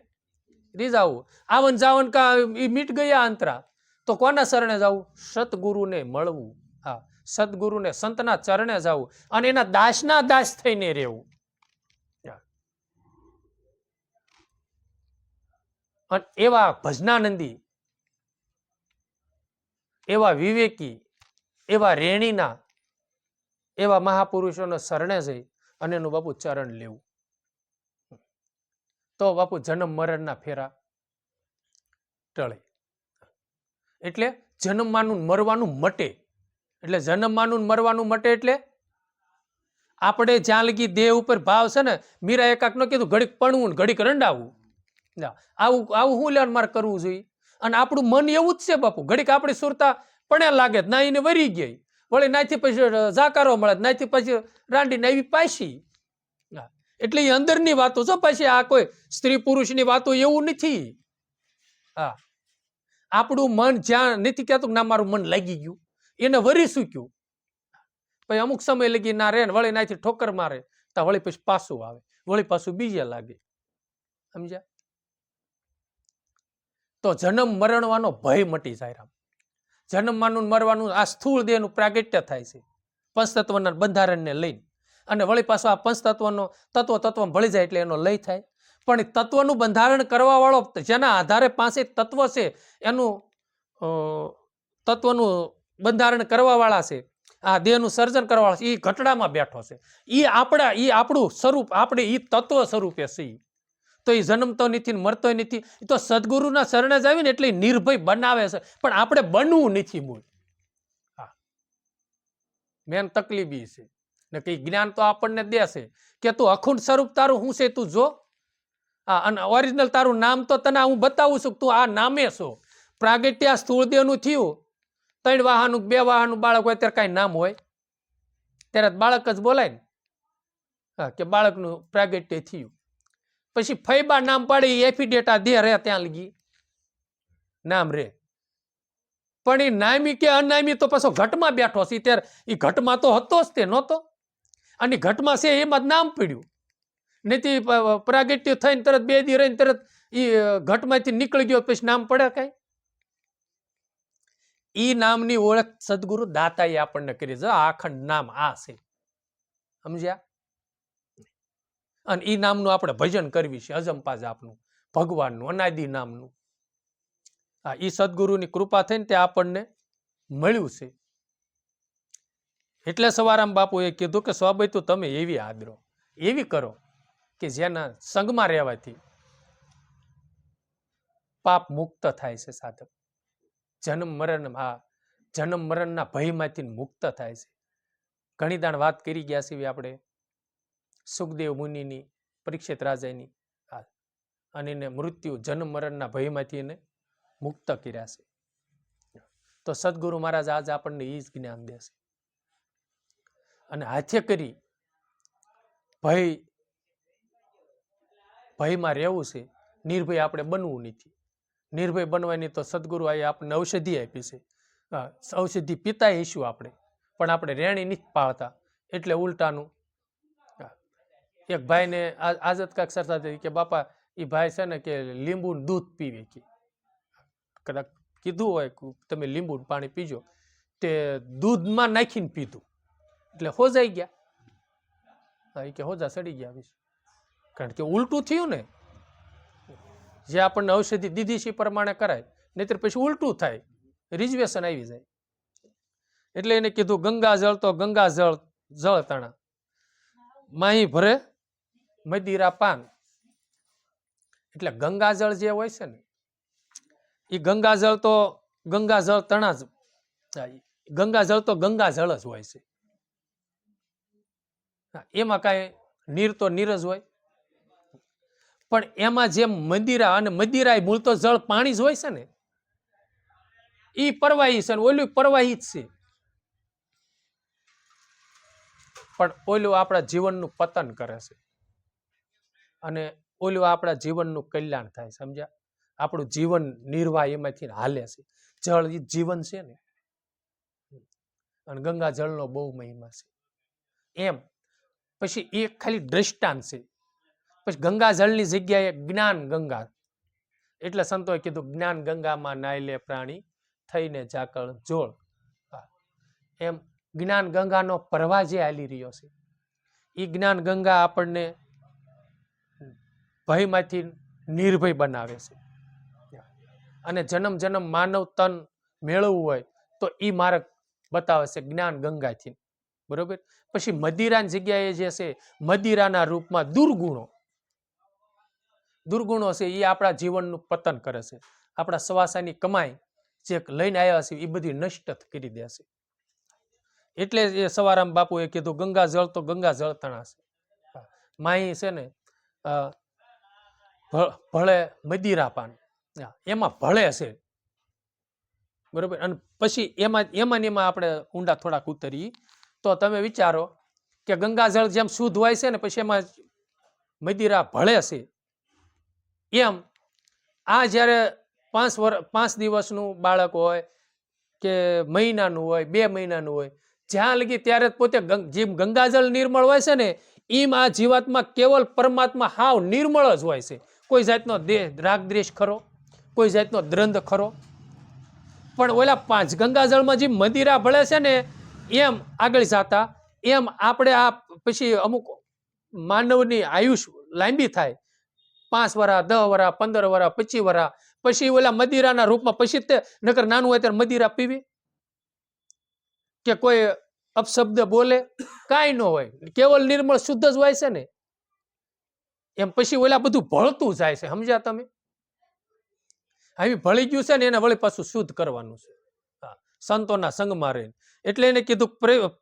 રીઝાવું. આવન જાવન કા મીટ ગયા અંતરા, તો કોના શરણે જવું? સતગુરુને મળવું. હા, સદગુરુને સંતના ચરણે જવું અને એના દાસના દાસ થઈને રહેવું. અને એવા ભજનાનંદી, એવા વિવેકી, એવા રેણીના, એવા મહાપુરુષોને શરણે જઈ અને એનું બાપુ ચરણ લેવું. તો બાપુ જન્મ મરણના ફેરા ટળે. એટલે જન્મવાનું મરવાનું મટે. એટલે જન્મવાનું મરવાનું મટે એટલે આપણે જ્યાં લગી દેહ ઉપર ભાવ છે ને, મીરા એકાક નો કીધું ઘડીક પડવું ને ઘડીક રંડાવવું. આવું આવું હું લેવાનું મારે કરવું જોઈએ? અને આપણું મન એવું જ છે બાપુ, ઘડીક આપણી સુરતા પડે લાગે ના એને વરી ગઈ, વળી નાથી પછી જાકારો મળે, નાથી પછી રાંડીને આવી પાછી. એટલે એ અંદરની વાતો છો, પછી આ કોઈ સ્ત્રી પુરુષની વાતો એવું નથી. હા, આપણું મન જ્યાં નથી કહેતું ના મારું મન લાગી ગયું, એને વરી સૂક્યું, પછી અમુક સમય લગી ના રહે, વળી નાથી ઠોકર મારે તો વળી પછી પાછું આવે, વળી પાછું બીજે લાગે. સમજ્યા? તો જન્મ મરણવાનો ભય મટી જાય. રામ, જન્મવાનું મરવાનું આ સ્થૂળ દેહનું પ્રાગટ્ય થાય છે પંચતત્વના બંધારણને લઈને, અને વળી પાછો આ પંચતત્વનો તત્વ ભળી જાય એટલે એનો લય થાય. પણ તત્વનું બંધારણ કરવા વાળો, જેના આધારે પાસે તત્વ છે, એનું તત્વનું બંધારણ કરવા વાળા છે, આ દેહનું સર્જન કરવા વાળા છે, એ ઘટડામાં બેઠો છે. એ આપણું સ્વરૂપ, આપણે એ તત્વ સ્વરૂપે છીએ. તો એ જન્મતો નથી, મરતો નથી. એ તો સદગુરુના શરણે જ આવીને એટલે નિર્ભય બનાવે છે, પણ આપણે બનવું નથી મૂળ. હા, મેન તકલીફ એ છે ને કે જ્ઞાન તો આપણને દેશે કે તું અખંડ સ્વરૂપ તારું શું છે તું જો. હા, અને ઓરિજિનલ તારું નામ તો તને હું બતાવું છું, તું આ નામે છો. પ્રાગટ્ય સ્થૂળ દેહનું થયું, 3 વાહનનું 2 વાહનનું બાળક હોય ત્યારે કાંઈ નામ હોય? ત્યારે બાળક જ બોલાય ને. હા, કે બાળકનું પ્રાગટ્ય થયું. પછી ફૈબા નામ પાડે, એફિડેટા દે રે ત્યાં લગી નામ રે. પણ એ નામી કે અનામી તો પાછો ઘટમાં બેઠો છે, ત્યારે એ ઘટમાં તો હતો જ તે નહોતો, અને ઘટમાં છે એમાં જ નામ પડ્યું નથી. પ્રાગટ્ય થઈને તરત 2 દી રહીને તરત એ ઘટમાંથી નીકળી ગયો, પછી નામ પડે કઈ? ઈ નામની ઓળખ સદગુરુ દાતાએ આપણને કરી છે. આખંડ નામ આ છે, સમજ્યા? અને ઈ નામનું આપણે ભજન કરવી છે, અજંપા જાપનું, ભગવાનનું, અનાદિ નામનું. હા, ઈ સદગુરુની કૃપા થઈને તે આપણને મળ્યું છે. એટલે સવારામ બાપુએ કીધું કે સ્વબૈતું તમે એવી આદરો, એવી કરો કે જેના સંગમાં રહેવાથી પાપ મુક્ત થાય છે સાધક. જન્મ મરણના ભયમાંથી મુક્ત થાય છે. ઘણી દાણ વાત કરી ગયા છીએ આપણે સુખદેવ મુનિની, પરીક્ષિત રાજાની, અને એને મૃત્યુ જન્મ મરણના ભયમાંથી એને મુક્ત કર્યા છે. તો સદગુરુ મહારાજ આજ આપણને એ જ જ્ઞાન દેશે. અને હાથે કરી ભયમાં રહેવું છે, નિર્ભય આપણે બનવું નથી. નિર્ભય બનવાની તો સદગુરુ આપણને ઔષધિ આપી છે. ઔષધિ પીતા ઈશું આપણે, પણ આપણે રેણી નથી પાળતા, એટલે ઉલટાનું. એક ભાઈને આદત કાંક સરતા હતી કે બાપા એ ભાઈ છે ને કે લીંબુનું દૂધ પીવે, કે કદાચ કીધું હોય તમે લીંબુનું પાણી પીજો, તે દૂધમાં નાખીને પીધું એટલે હોજાઈ ગયા. કે હોજા સડી ગયા, કારણ કે ઉલટું થયું ને. જે આપણને ઔષધિ દીધી છે પ્રમાણે કરાય, નહીતર પછી ઉલટું થાય, રિઝર્વેશન આવી જાય. એટલે એને કીધું ગંગા જળ તો ગંગા જળ જળ તણા, માહી ભરે મદિરા પાન. એટલે ગંગાજળ જે હોય છે ને, એ ગંગાજળ તો ગંગાજળ તણા જ, ગંગાજળ તો ગંગાજળ જ હોય છે. એમાં કાંઈ નીર તો નીર જ હોય, પણ એમાં જેમ મદિરા, અને મદિરા મૂળ તો જળ પાણી જ હોય છે ને, એ પરવાહી છે, ઓલું પરવાહી જ છે. પણ ઓલું આપણા જીવનનું પતન કરે છે, અને ઓલું આપણા જીવનનું કલ્યાણ થાય. સમજ્યા? આપણું જીવન નિર્વાહ એમાંથી હાલે છે. જળ એ જીવન છે ને, અને ગંગા જળનો બહુ મહિમા છે. એમ પછી એક ખાલી દ્રષ્ટાંત છે. પછી ગંગા જળની જગ્યાએ જ્ઞાન ગંગા, એટલે સંતોએ કીધું જ્ઞાન ગંગામાં નાય લે પ્રાણી, થઈને ઝાકળ જોળ. એમ જ્ઞાન ગંગાનો પ્રવાહ જે હાલી રહ્યો છે એ જ્ઞાન ગંગા આપણને ભયમાંથી નિર્ભય બનાવે છે. અને જન્મ જન્મ માનવ તન મેળવવું હોય તો એ માર્ગ બતાવે છે જ્ઞાન ગંગાથી. બરોબર. પછી મદિરાની જગ્યાએ જે છે મદિરાના રૂપમાં દુર્ગુણો છે એ આપણા જીવનનું પતન કરે છે. આપણા શ્વાસાની કમાઈ જે લઈને આવ્યા છે એ બધી નષ્ટ કરી દે છે. એટલે એ સવારામ બાપુએ કીધું ગંગા જળ તો ગંગા જળ તણા છે. માહી છે ને ભળે મદિરા પાન એમાં ભળે છે. બરોબર. અને પછી એમાં આપણે ઊંડા થોડાક ઉતરી તો તમે વિચારો કે ગંગાજળ જેમ શુદ્ધ હોય છે ને પછી એમાં મદિરા ભળે છે એમ આ જ્યારે 5 દિવસનું બાળક હોય કે મહિનાનું હોય 2 મહિનાનું હોય જ્યાં લગી ત્યારે પોતે જેમ ગંગાજળ નિર્મળ હોય છે ને એમ આ જીવાતમાં કેવલ પરમાત્મા હાવ નિર્મળ જ હોય છે. કોઈ જાતનો રાગ દ્વેષ ખરો, કોઈ જાતનો દ્રંદ ખરો. પણ ઓલા ગંગાજળમાં જે મદિરા ભળે છે ને એમ આગળ જાતા એમ આપણે આ પછી અમુક માનવની આયુષ લાંબી થાય 5 વર્ષ 10 વર્ષ 15 વર્ષ 25 વર્ષ પછી ઓલા મદિરાના રૂપમાં પછી તે નકર નાનું હોય ત્યારે મદિરા પીવી કે કોઈ અપશબ્દ બોલે કાંઈ ન હોય, કેવલ નિર્મળ શુદ્ધ જ હોય છે ને એમ પછી ઓલા બધું ભળતું જાય છે. સમજ્યા તમે? આવી ભળી ગયું છે ને એને વળી પાછું શુદ્ધ કરવાનું છે સંતોના સંગમાં રહીને. એટલે એને કીધું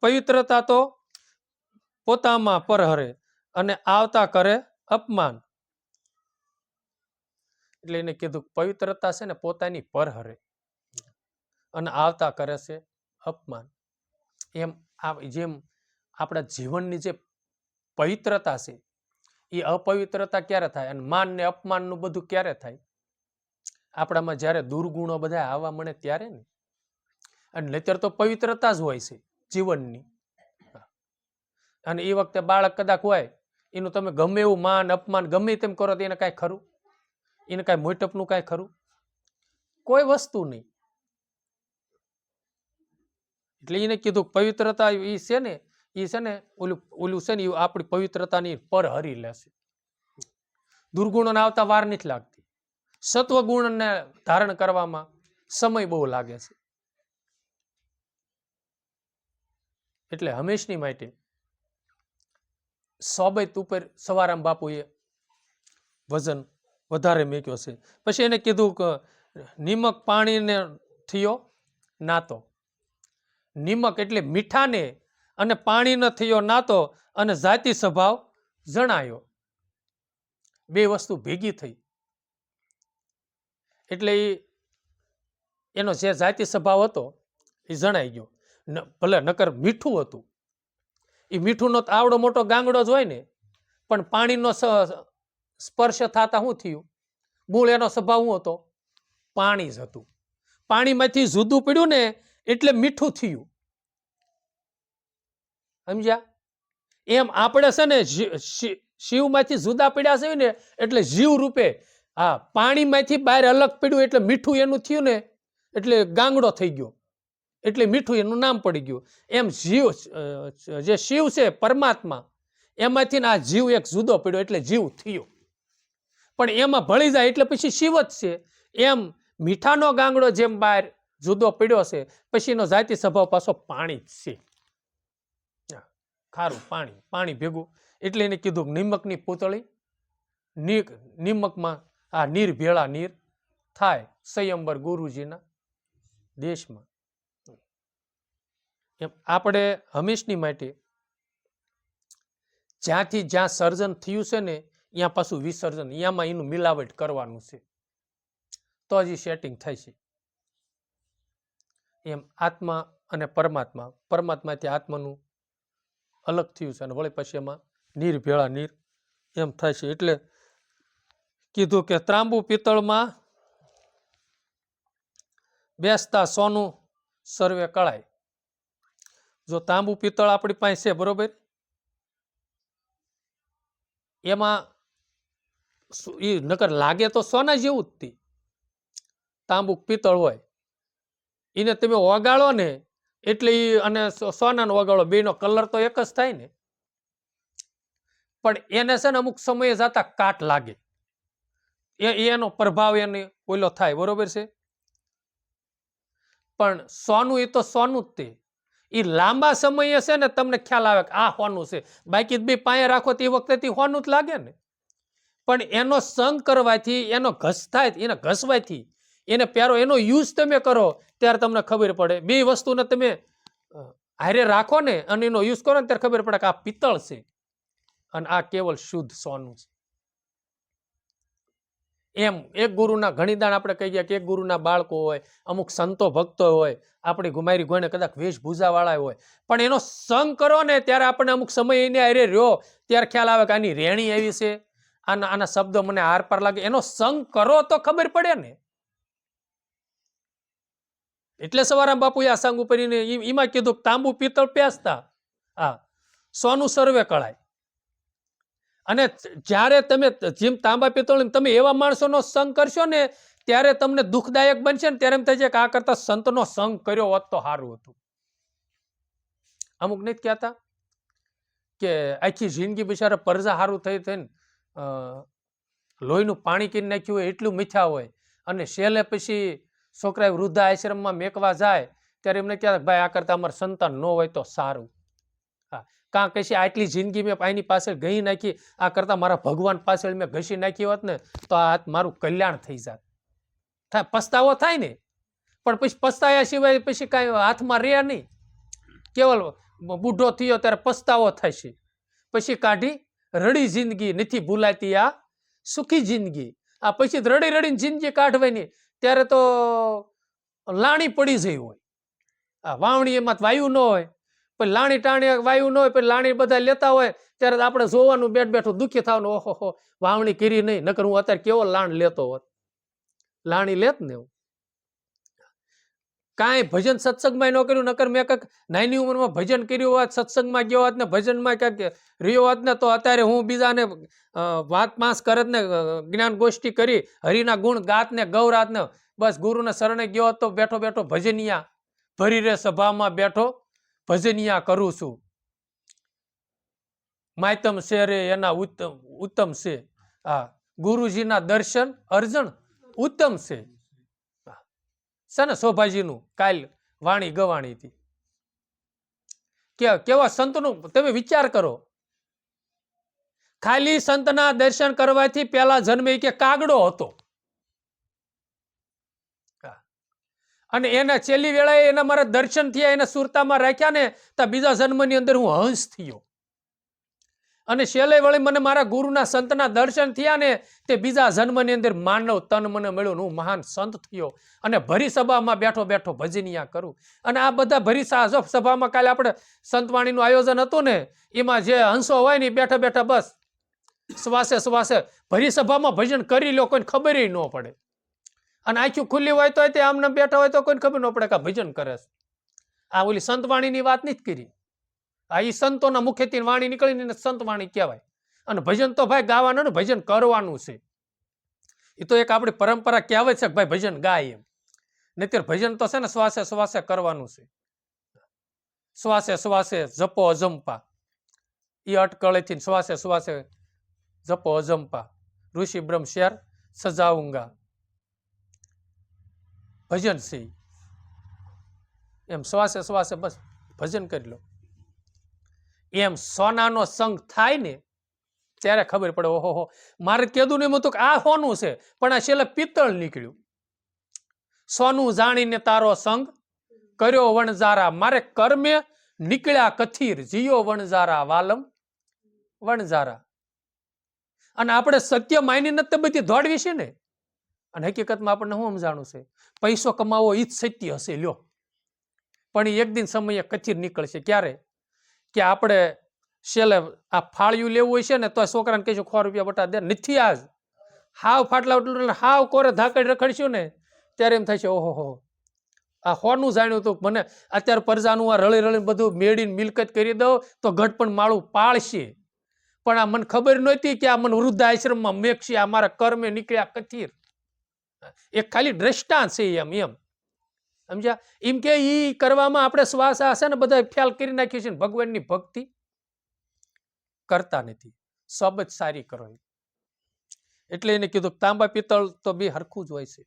પવિત્રતા તો પોતામાં પરહરે અને આવતા કરે અપમાન. એટલે એને કીધું પવિત્રતા છે ને પોતાની પરહરે અને આવતા કરે છે અપમાન. એમ જેમ આપણા જીવનની જે પવિત્રતા છે એ અપવિત્રતા ક્યારે થાય અને માન ને અપમાનનું બધું ક્યારે થાય? આપણામાં જ્યારે દુર્ગુણો બધા આવવા મળે ત્યારે ને. અને નહીતર તો પવિત્રતા જ હોય છે જીવનની. અને એ વખતે બાળક કદાચ હોય એનું તમે ગમે એવું માન અપમાન ગમે તેમ કરો તો એને કાંઈ ખરું? એને કાંઈ મોટપનું કાંઈ ખરું? કોઈ વસ્તુ નહીં. એટલે એને કીધું પવિત્રતા એ છે ને ઓલું છે ને આપણી પવિત્રતાની પર હરી લેશે. દુર્ગુણોને આવતા વાર નથી લાગતી. સત્વગુણને ધારણ કરવામાં સમય બહુ લાગે છે. એટલે હંમેશની માટે સોબત ઉપર સવારામ બાપુએ વજન વધારે મેક્યો છે. પછી એને કીધું કે નિમક પાણીને થયો નાતો. નિમક એટલે મીઠાને અને પાણીને થયો નાતો અને જાતિ સ્વભાવ જણાયો. 2 વસ્તુ ભેગી થઈ એટલે એનો જે જાતિ સ્વભાવ હતો એ જણાઈ ગયો. ભલે નકર મીઠું હતું એ મીઠુંનો આવડો મોટો ગાંગડો જ હોય ને પણ પાણીનો સ્પર્શ થતા શું થયું? મૂળ એનો સ્વભાવ શું હતો? પાણી જ હતું. પાણીમાંથી જુદું પડ્યું ને એટલે મીઠું થયું. સમજ્યા? એમ આપણે છે ને શિવમાંથી જુદા પડ્યા છે ને એટલે જીવ રૂપે પાણીમાંથી બહાર અલગ પડ્યું એટલે મીઠું એનું થયું ને એટલે ગાંગડો થઈ ગયો એટલે મીઠું એનું નામ પડી ગયું. એમ જીવ જે શિવ છે પરમાત્મા એમાંથી આ જીવ એક જુદો પડ્યો એટલે જીવ થયો. પણ એમાં ભળી જાય એટલે પછી શિવ જ છે. એમ મીઠાનો ગાંગડો જેમ બહાર જુદો પડ્યો છે પછી એનો જાતિ સ્વભાવ પાછો પાણી જ છે. ખારું પાણી ભેગું. એટલે એને કીધું નિમકની પૂતળી નિમકમાં આ નીર ભેળા નીર થાય સ્વયંબર ગુરુજીના દેશમાં. એમ આપણે હંમેશની માટે જ્યાંથી જ્યાં સર્જન થયું છે ને ત્યાં પાછું વિસર્જન અહીંયામાં એનું મિલાવટ કરવાનું છે તો જ સેટિંગ થાય છે. એમ આત્મા અને પરમાત્માથી આત્માનું અલગ થયું છે અને વળી પછી એમાં નીર ભેળા નીર એમ થાય છે. એટલે કીધું કે ત્રાંબુ પિત્તળમાં બેસતા સોનું સર્વે કળાય. જો તાંબુ પિત્તળ આપણી પાસે છે બરોબર એમાં એ નકર લાગે તો સોના જેવું જ તાંબુ પિત્તળ હોય એને તમે ઓગાળો ને એટલે અને સોનાનો વગાડો બેનો કલર તો એક જ થાય ને, પણ એને છે ને અમુક સમયે જતા કાટ લાગે, એનો પ્રભાવ એને ઓલો થાય, બરોબર છે. પણ સોનું એ તો સોનું જ તે, એ લાંબા સમયે છે ને તમને ખ્યાલ આવે કે આ સોનું છે, બાકી બે પાયે રાખો તે વખતે સોનું જ લાગે ને. પણ એનો સંગ કરવાથી, એનો એને ઘસવાથી, એને પ્યારો, એનો યુઝ તમે કરો ત્યારે તમને ખબર પડે. બે વસ્તુને તમે હારે રાખો ને અને એનો યુઝ કરો ને ત્યારે ખબર પડે કે આ પિત્તળ છે અને આ કેવલ શુદ્ધ સોનું છે. એમ એક ગુરુના ઘણી દાણ આપણે કહી ગયા કે એક ગુરુના બાળકો હોય, અમુક સંતો ભક્તો હોય, આપણી ગુમારી ગોઈને કદાચ વેશભૂષા વાળા હોય, પણ એનો સંગ કરો ને ત્યારે આપણે અમુક સમય એને હારે રહ્યો ત્યારે ખ્યાલ આવે કે આની રેણી એવી છે, આના શબ્દો મને આર પાર લાગે. એનો સંગ કરો તો ખબર પડે ને. એટલે સવારામ બાપુએ આ સંગ ઉપર એમાં કીધું તાંબુ પિત્તળ પેસતા, હા સોનું સર્વે કળાય. અને જ્યારે તમે જેમ તાંબા પિત્તળ તમે એવા માણસોનો સંગ કરશો ને ત્યારે તમને દુઃખદાયક બનશે ને ત્યારે એમ થાય છે કે આ કરતા સંતનો સંગ કર્યો હોત તો સારું હતું. અમુક નથી કહેતા કે આખી જિંદગી બિચારા પરજા સારું થઈ થઈને લોહીનું પાણી કરી નાખ્યું હોય એટલું મીઠા હોય, અને છેલ્લે પછી છોકરા વૃદ્ધા આશ્રમમાં મેકવા જાય ત્યારે એમને કહેતા ભાઈ આ કરતા અમારે સંતાન ન હોય તો સારું. કાં કશી આટલી જિંદગી મેં આની પાછળ ઘસી નાખી, આ કરતા મારા ભગવાન પાછળ મેં ઘસી નાખી હોત ને તો આ મારું કલ્યાણ થઈ જાત. પસ્તાવો થાય ને, પણ પછી પસ્તાયા સિવાય પછી કાંઈ હાથમાં રહે નહીં. કેવલ બુઢો થયો ત્યારે પસ્તાવો થાય છે, પછી કાઢી રડી જિંદગી નથી ભૂલાતી આ સુખી જિંદગી. આ પછી રડી રડીને જિંદગી કાઢવાની ત્યારે તો લાણી પડી જઈ હોય, આ વાવણી એમાં વાયુ ન હોય, પછી લાણી ટાણી વાયુ ન હોય, પછી લાણી બધા લેતા હોય ત્યારે આપણે જોવાનું બેઠ બેઠું દુઃખી થવાનું, ઓહો વાવણી કરી નહીં, નકર હું અત્યારે કેવો લાણ લેતો હોત, લાણી લેત ને હું. કાંઈ ભજન સત્સંગમાં ન કર્યું, નકર મેં કંઈક નાની ઉંમરમાં ભજન કર્યું હોત, સત્સંગમાં ગયો હોત ને ભજનમાં ક્યાંક રહ્યો હોત ને તો અત્યારે હું બીજાને વાત માસ કરત ને જ્ઞાન ગોષ્ઠી કરી હરિના ગુણ ગાત ને ગૌરાત ને બસ ગુરુને શરણે ગયો હોત તો બેઠો બેઠો ભજનિયા ભરી રે સભામાં બેઠો ભજનિયા કરું છું. માયતમ છે રે એના ઉત્તમ છે, હા ગુરુજીના દર્શન અર્જણ ઉત્તમ છે. ને શોભાજીનું કાલ વાણી ગવાણી હતી, કેવા સંતનું તમે વિચાર કરો. ખાલી સંતના દર્શન કરવાથી પેલા જન્મે કે કાગડો હતો, અને એના છેલ્લી વેળાએ એના મારા દર્શન થયા, એને સુરતામાં રાખ્યા ને તો બીજા જન્મની અંદર હું હંસ થયો, અને છેલ્લે વળી મને મારા ગુરુના સંતના દર્શન થયા ને તે બીજા જન્મની અંદર માનવ તન મને મળ્યું, હું મહાન સંત થયો અને ભરી સભામાં બેઠો બેઠો ભજનિયા કરું. અને આ બધા ભરી સભામાં કાલે આપણે સંતવાણીનું આયોજન હતું ને એમાં જે હંસો હોય ને બેઠા બેઠા બસ શ્વાસે શ્વાસે ભરી સભામાં ભજન કરી લો, કોઈને ખબર ન પડે. અને આંખી ખુલ્લી હોય તો તે આમને બેઠા હોય તો કોઈને ખબર ન પડે કે ભજન કરે છે. આ ઓલી સંતવાણીની વાત નથી કરી, આ એ સંતોના મુખેથી વાણી નીકળીને સંતવાણી કહેવાય. અને ભજન તો ભાઈ ગાવાનું ને ભજન કરવાનું છે, એ તો એક આપણી પરંપરા કહેવાય છે કે ભાઈ ભજન ગાય એમ. નહીતર ભજન તો છે ને શ્વાસે શ્વાસે કરવાનું છે, શ્વાસે શ્વાસે જપો અજંપા, એ અટકળેથી શ્વાસે શ્વાસે જપો અજંપા, ઋષિ બ્રહ્મ શેર સજાઉંગા, ભજન છે એમ શ્વાસે શ્વાસે બસ ભજન કરી લો. એમ સોનાનો સંગ થાય ને ત્યારે ખબર પડે, ઓહો મારે કીધું ને એમ હતું કે આ સોનું છે પણ આ છેલ્લે પિત્તળ નીકળ્યું. સોનું જાણીને તારો સંગ કર્યો વણઝારા, મારે કર્મે નીકળ્યા કથીર, જીયો વણઝારા વાલમ વણઝારા. અને આપણે સત્ય માનીને તે બધી દોડવી છે ને, અને હકીકતમાં આપણને શું સમજાણું છે, પૈસો કમાવો એ જ સત્ય હશે લ્યો, પણ એ એક દિન સમયે કથીર નીકળશે. ક્યારે કે આપણે છેલ્લે આ ફાળિયું લેવું હોય છે ને તો છોકરાને કહીશું 100 રૂપિયા બટા દે, નથી આજ હાવ ફાટલા હાવ કોરે ધાકડ રખડશું ને ત્યારે એમ થાય છે ઓહો આ હોનું જાણ્યું હતું, મને અત્યારે પરજાનું આ રળી રળીને બધું મેળીને મિલકત કરી દઉં તો ઘટ પણ માળું પાળશે. પણ આ મને ખબર નહોતી કે આ મને વૃદ્ધ આશ્રમમાં મેકશે, આ મારા કર્મે નીકળ્યા કથીર. એક ખાલી દ્રષ્ટાંત છે એમ. સમજ્યા? એમ કે ઈ કરવામાં આપણે શ્વાસ આ છે ને બધા ખ્યાલ કરી નાખ્યું છે ને ભગવાનની ભક્તિ કરતા નથી. સબજ સારી કરો. એટલે એને કીધું તાંબા પિત્તળ તો બે હરખું જ હોય છે.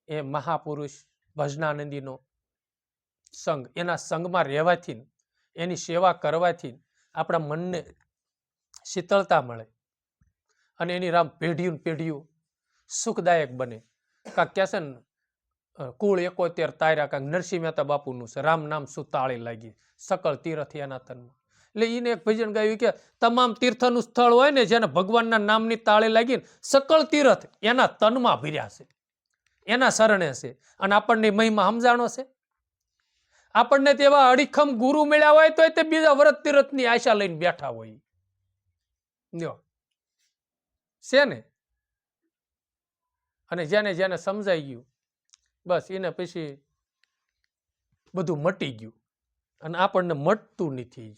એ મહાપુરુષ ભજનાનંદીનો સંગ, એના સંગમાં રહેવાથી, એની સેવા કરવાથી આપણા મનને શીતળતા મળે અને એની રામ પેઢીયું પેઢીયું સુખદાયક બને. કાંક કહે છે ને કુળ 71 તાર્યા, કાંક નરસિંહ મહેતા બાપુનું છે, રામ નામ સુતાળી લાગી સકળ તીર્થ એના તનમાં. એટલે એને એક ભજન ગાયું કે તમામ તીર્થનું સ્થળ હોય ને જેને ભગવાનના નામની તાળી લાગી, સકળ તીર્થ એના તનમાં ભર્યા છે, એના શરણે છે. અને આપણને મહિમા સમજાણો છે. આપણને તેવા અડીખમ ગુરુ મળ્યા હોય તો તે બીજા વ્રત તીર્થની આશા લઈને બેઠા હોય છે ને. અને જેને જેને સમજાઈ ગયું બસ એને પછી બધું મટી ગયું અને આપણને મટતું નથી.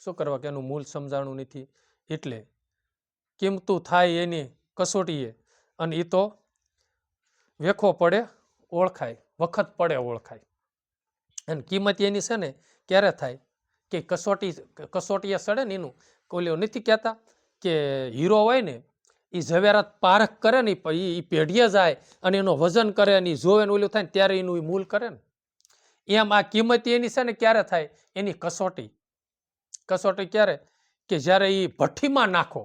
શું કરવા કે એનું મૂળ સમજાણું નથી. એટલે કિંમતું થાય એની કસોટીએ, અને એ તો વેખો પડે ઓળખાય, વખત પડે ઓળખાય. અને કિંમત એની છે ને ક્યારે થાય કે કસોટીએ સડે ને. એનું કોલ્યો નથી કહેતા કે હીરો હોય ને એ ઝવેરાત પારખ કરે ને એ પેઢીએ જાય અને એનો વજન કરે અને જોવે ને ઓલું થાય ને ત્યારે એનું મૂલ કરે ને. એમ આ કિંમત એની છે ને ક્યારે થાય એની કસોટી. કસોટી ક્યારે કે જ્યારે એ ભઠ્ઠીમાં નાખો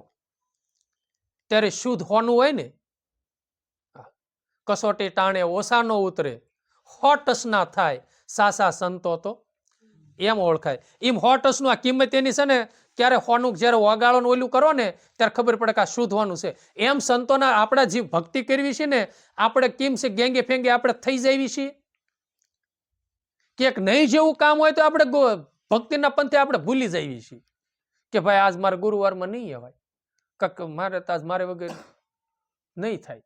ત્યારે શુદ્ધ હોનું હોય ને. કસોટી ટાણે ઓછા ન ઉતરે, 100 ના થાય સાસા સંતો તો એમ ઓળખાય. એમ 100 આ કિંમત એની છે ને ક્યારે હોનું જયારે ઓગાળો ઓલું કરો ને ત્યારે ખબર પડે કે આ શુદ્ધ હોનું છે. એમ સંતોના આપણા જીવ ભક્તિ કરવી છે ને આપણે કેમ છે ગેંગે ફેંગે આપણે થઈ જઈએ છીએ. ક્યાંક નહીં જેવું કામ હોય તો આપણે ભક્તિના પંથે આપણે ભૂલી જઈએ છીએ કે ભાઈ આજ મારે ગુરુવારમાં નહીં અવાય, કક મારે તો આજ મારે વગર નહીં થાય.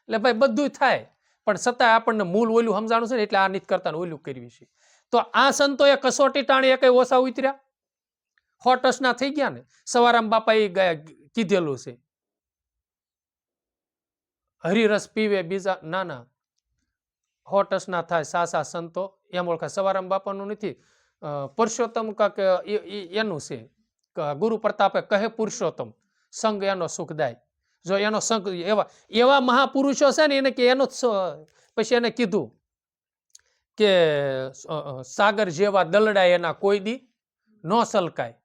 એટલે ભાઈ બધું થાય પણ છતાંય આપણને મૂળ ઓલું સમજાણું છે ને એટલે આ નીત કરતા ઓલું કરવી છે. તો આ સંતોએ કસોટી ટાણી એ કઈ ઓછા ઉતર્યા, 100 ના થઈ ગયા ને. સવારામ બાપા એ કીધેલું છે હરિરસ પીવે બીજા ના 100 ના થાય સાસા સંતો એમ ઓળખાય. સવારામ બાપાનું નથી, પુરુષોત્તમ કાક એનું છે. ગુરુ પ્રતાપે કહે પુરુષોત્તમ સંગ એનો સુખદાય. જો એનો સંગ એવા મહાપુરુષો છે ને એને કે એનો પછી એને કીધું કે સાગર જેવા દલડા એના કોઈ દી ન સલકાય.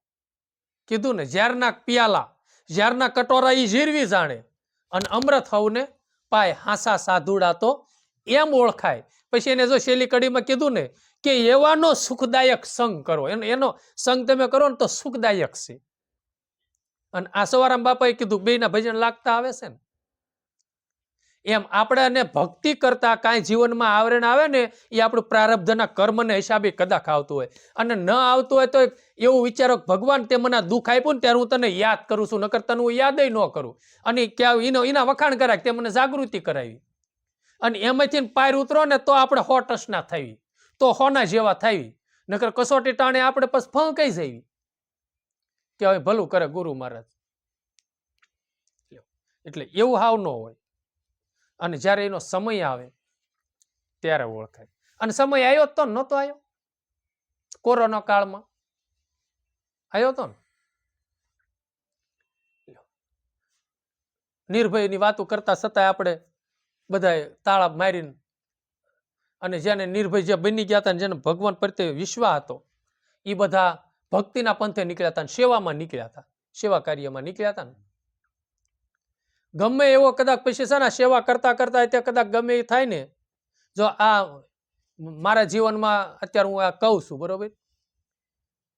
કીધું ને ઝેરના પિયાલા ઝેરના કટોરા ઈ ઝીરવી જાણે અને અમૃત હવને પાય હાસા સાધુડા તો એમ ઓળખાય. પછી એને જો શેલી કડીમાં કીધું ને કે એવાનો સુખદાયક સંગ કરો, એનો સંગ તમે કરો ને તો સુખદાયક છે. અને આ સવારામ બાપાએ કીધું બેના ભજન લાગતા આવે છે ને એમ આપણે એને ભક્તિ કરતા કાંઈ જીવનમાં આવરણ આવે ને એ આપણું પ્રારબ્ધના કર્મને હિસાબે કદાચ આવતું હોય. અને ન આવતું હોય તો એવું વિચારો ભગવાન તે મને દુઃખ આપ્યું ને ત્યારે હું તને યાદ કરું છું, નકર તને હું યાદ ન કરું. અને ક્યાં એના વખાણ કરાય તે મને જાગૃતિ કરાવી. અને એમાંથી પાર ઉતરો ને તો આપણે 100 ના થઈ, તો હોના જેવા થઈ. નકર કસોટી ટાણે આપણે પછી ફંકાઈ જઈ કે હવે ભલું કરે ગુરુ મહારાજ. એટલે એવું હાવ ન હોય. અને જ્યારે એનો સમય આવે ત્યારે ઓળખાય. અને સમય આવ્યો તો નહોતો આવ્યો, કોરોના કાળમાં આવ્યો તો ને. નિર્ભયની વાતો કરતા છતાંય આપણે બધા તાળા મારીને, અને જેને નિર્ભય જે બની ગયા હતા, જેને ભગવાન પ્રત્યે વિશ્વાસ હતો, એ બધા ભક્તિના પંથે નીકળ્યા હતા, સેવામાં નીકળ્યા હતા, સેવા કાર્યમાં નીકળ્યા હતા ને. ગમે એવો કદાચ પછી છે ને સેવા કરતા કરતા તે કદાચ ગમે એ થાય ને. જો આ મારા જીવનમાં અત્યારે હું આ કહું છું બરોબર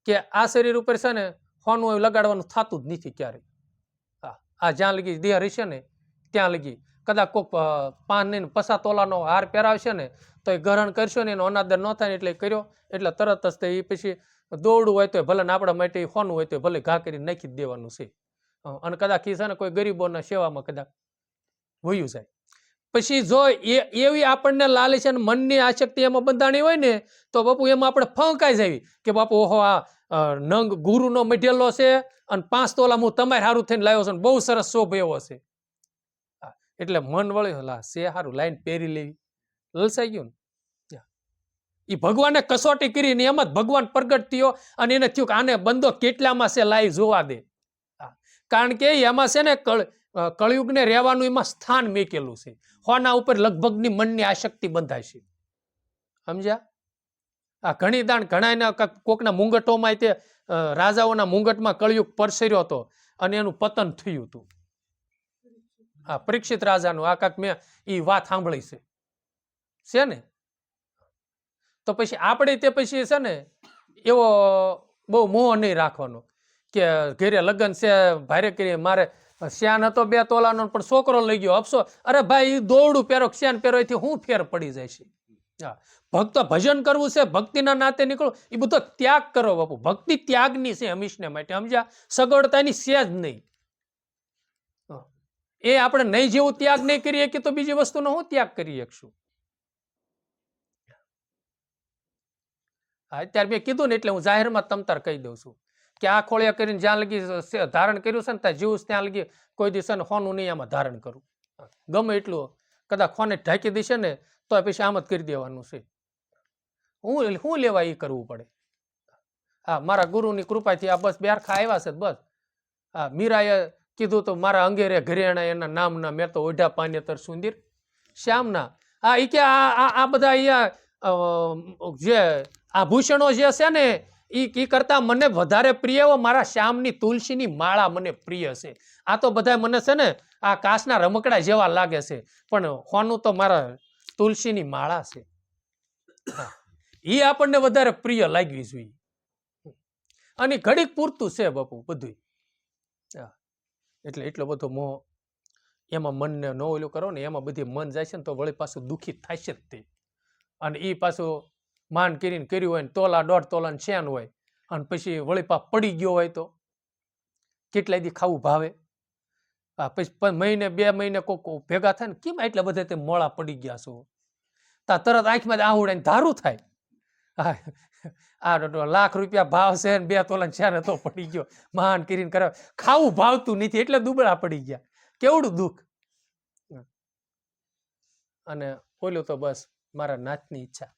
કે આ શરીર ઉપર છે ને હોનું લગાડવાનું થતું જ નથી ક્યારેય. આ જ્યાં લગી દેહ રહેશે ને ત્યાં લગી કદાચ કોઈક 5 ને 50 તોલાનો હાર પહેરાવશે ને તો એ ગ્રહણ કરશો ને એનો અનાદર ન થાય ને એટલે કર્યો એટલે તરત જ એ પછી દોડવું હોય તો ભલે ને આપણા માટે હોનું હોય તો ભલે ઘા કરી નાખી જ દેવાનું છે. અને કદાચ છે ને કોઈ ગરીબોના સેવામાં કદાચ વયું જાય. પછી જો એવી આપણને લાલચ અને મનની આસક્તિ એમાં બંધાણી હોય ને તો બાપુ એમાં આપણે ફંકાઈ જવી કે બાપુ ઓહો આ નંગ ગુરુનો મઢેલો છે અને 5 તોલા હું તમારે સારું થઈને લાવ્યો છું, બહુ સરસ શોભ એવો છે. એટલે મન વળ્યું, લા સે હારું લાઈન પહેરી લેવી, લલસાઈ ગયું ને. એ ભગવાને કસોટી કરી ને એમ જ ભગવાન પ્રગટ થયો અને એને થયું કે આને બંધો કેટલામાં છે લાઈ જોવા દે. કારણ કે એમાં છે ને કળયુગને રહેવાનું એમાં સ્થાન મેકેલું છે. હોના ઉપર લગભગની મનની આસક્તિ બંધાય છે. સમજ્યા? આ ઘણી દાણ ઘણા કોકના મુંગટોમાં તે રાજાઓના મુંગટમાં કળયુગ પરસર્યો હતો અને એનું પતન થયું હતું. આ પરીક્ષિત રાજાનું આ કાક મેં એ વાત સાંભળી છે ને. તો પછી આપણે તે પછી છે ને એવો બહુ મોહ નહીં રાખવાનો કે ઘેરે લગ્ન છે ભારે કરી મારે શ્યાન હતો 2 તોલાનો પણ છોકરો લઈ ગયો અફસોસ. અરે ભાઈ દોરડું પહેરો શ્યાન પહેરો એથી હું ફેર પડી જાય છે. ભક્ત ભજન કરવું છે, ભક્તિના નાતે નીકળો, એ બધો ત્યાગ કરો બાપુ. ભક્તિ ત્યાગની છે હંમેશને માટે. સમજ્યા? સગવડતાની છે જ નહીં. એ આપણે નહીં જેવું ત્યાગ નહીં કરીએ કે તો બીજી વસ્તુનો હું ત્યાગ કરી શકશું. અત્યારે મેં કીધું ને એટલે હું જાહેરમાં તમતાર કહી દઉં છું કે આ ખોળિયા કરીને જ્યાં લગી ધારણ કર્યું છે ને ત્યાં જીવું ત્યાં લગી કોઈ દિવસ હોનું નહીં આમાં ધારણ કરું. ગમે એટલું કદાચ ખોને ઢાંકી દેશે ને તો પછી આમ જ કરી દેવાનું છે. હું લેવા એ કરવું પડે. હા, મારા ગુરુની કૃપાથી આ બસ બેરખા આવ્યા છે બસ. હા, મીરાએ કીધું તો મારા અંગેરે ઘરેણા એના નામના મેં તો ઓઢા પાનેતર સુંદર શ્યામના. હા, એ કે આ બધા અહીંયા જે આભૂષણો જે છે ને એ કરતા મને વધારે પ્રિય મારા શ્યામની તુલસીની માળા મને પ્રિય છે. આ તો બધા મને છે ને આ કાચના રમકડા જેવા લાગે છે પણ હોનું તો મારા તુલસીની માળા છે. એ આપણને વધારે પ્રિય લાગવી જોઈએ. અને ઘડીક પૂરતું છે બાપુ બધું. એટલે એટલો બધો મોહ એમાં મનને ન ઓલું કરો ને એમાં બધી મન જાય છે ને તો વળી પાછું દુઃખી થાય છે જ તે. અને એ પાછું માન કરીને કર્યું હોય ને તોલા 1.5 તોલાનું શેન હોય અને પછી વળી પાછ પડી ગયો હોય તો કેટલાય દી ખાવું ભાવે. પછી મહિને 2 મહિને કોક ભેગા થાય ને કેમ એટલા બધા તે મોળા પડી ગયા છો તા તરત આંખમાં જ આહુડાને ધારું થાય. આ લાખ રૂપિયા ભાવ છે ને 2 તોલાનું શેન તો પડી ગયો માન કરીને કરે ખાવું ભાવતું નથી એટલે દુબળા પડી ગયા. કેવડું દુઃખ. અને બોલ્યું તો બસ મારા નાથની ઈચ્છા.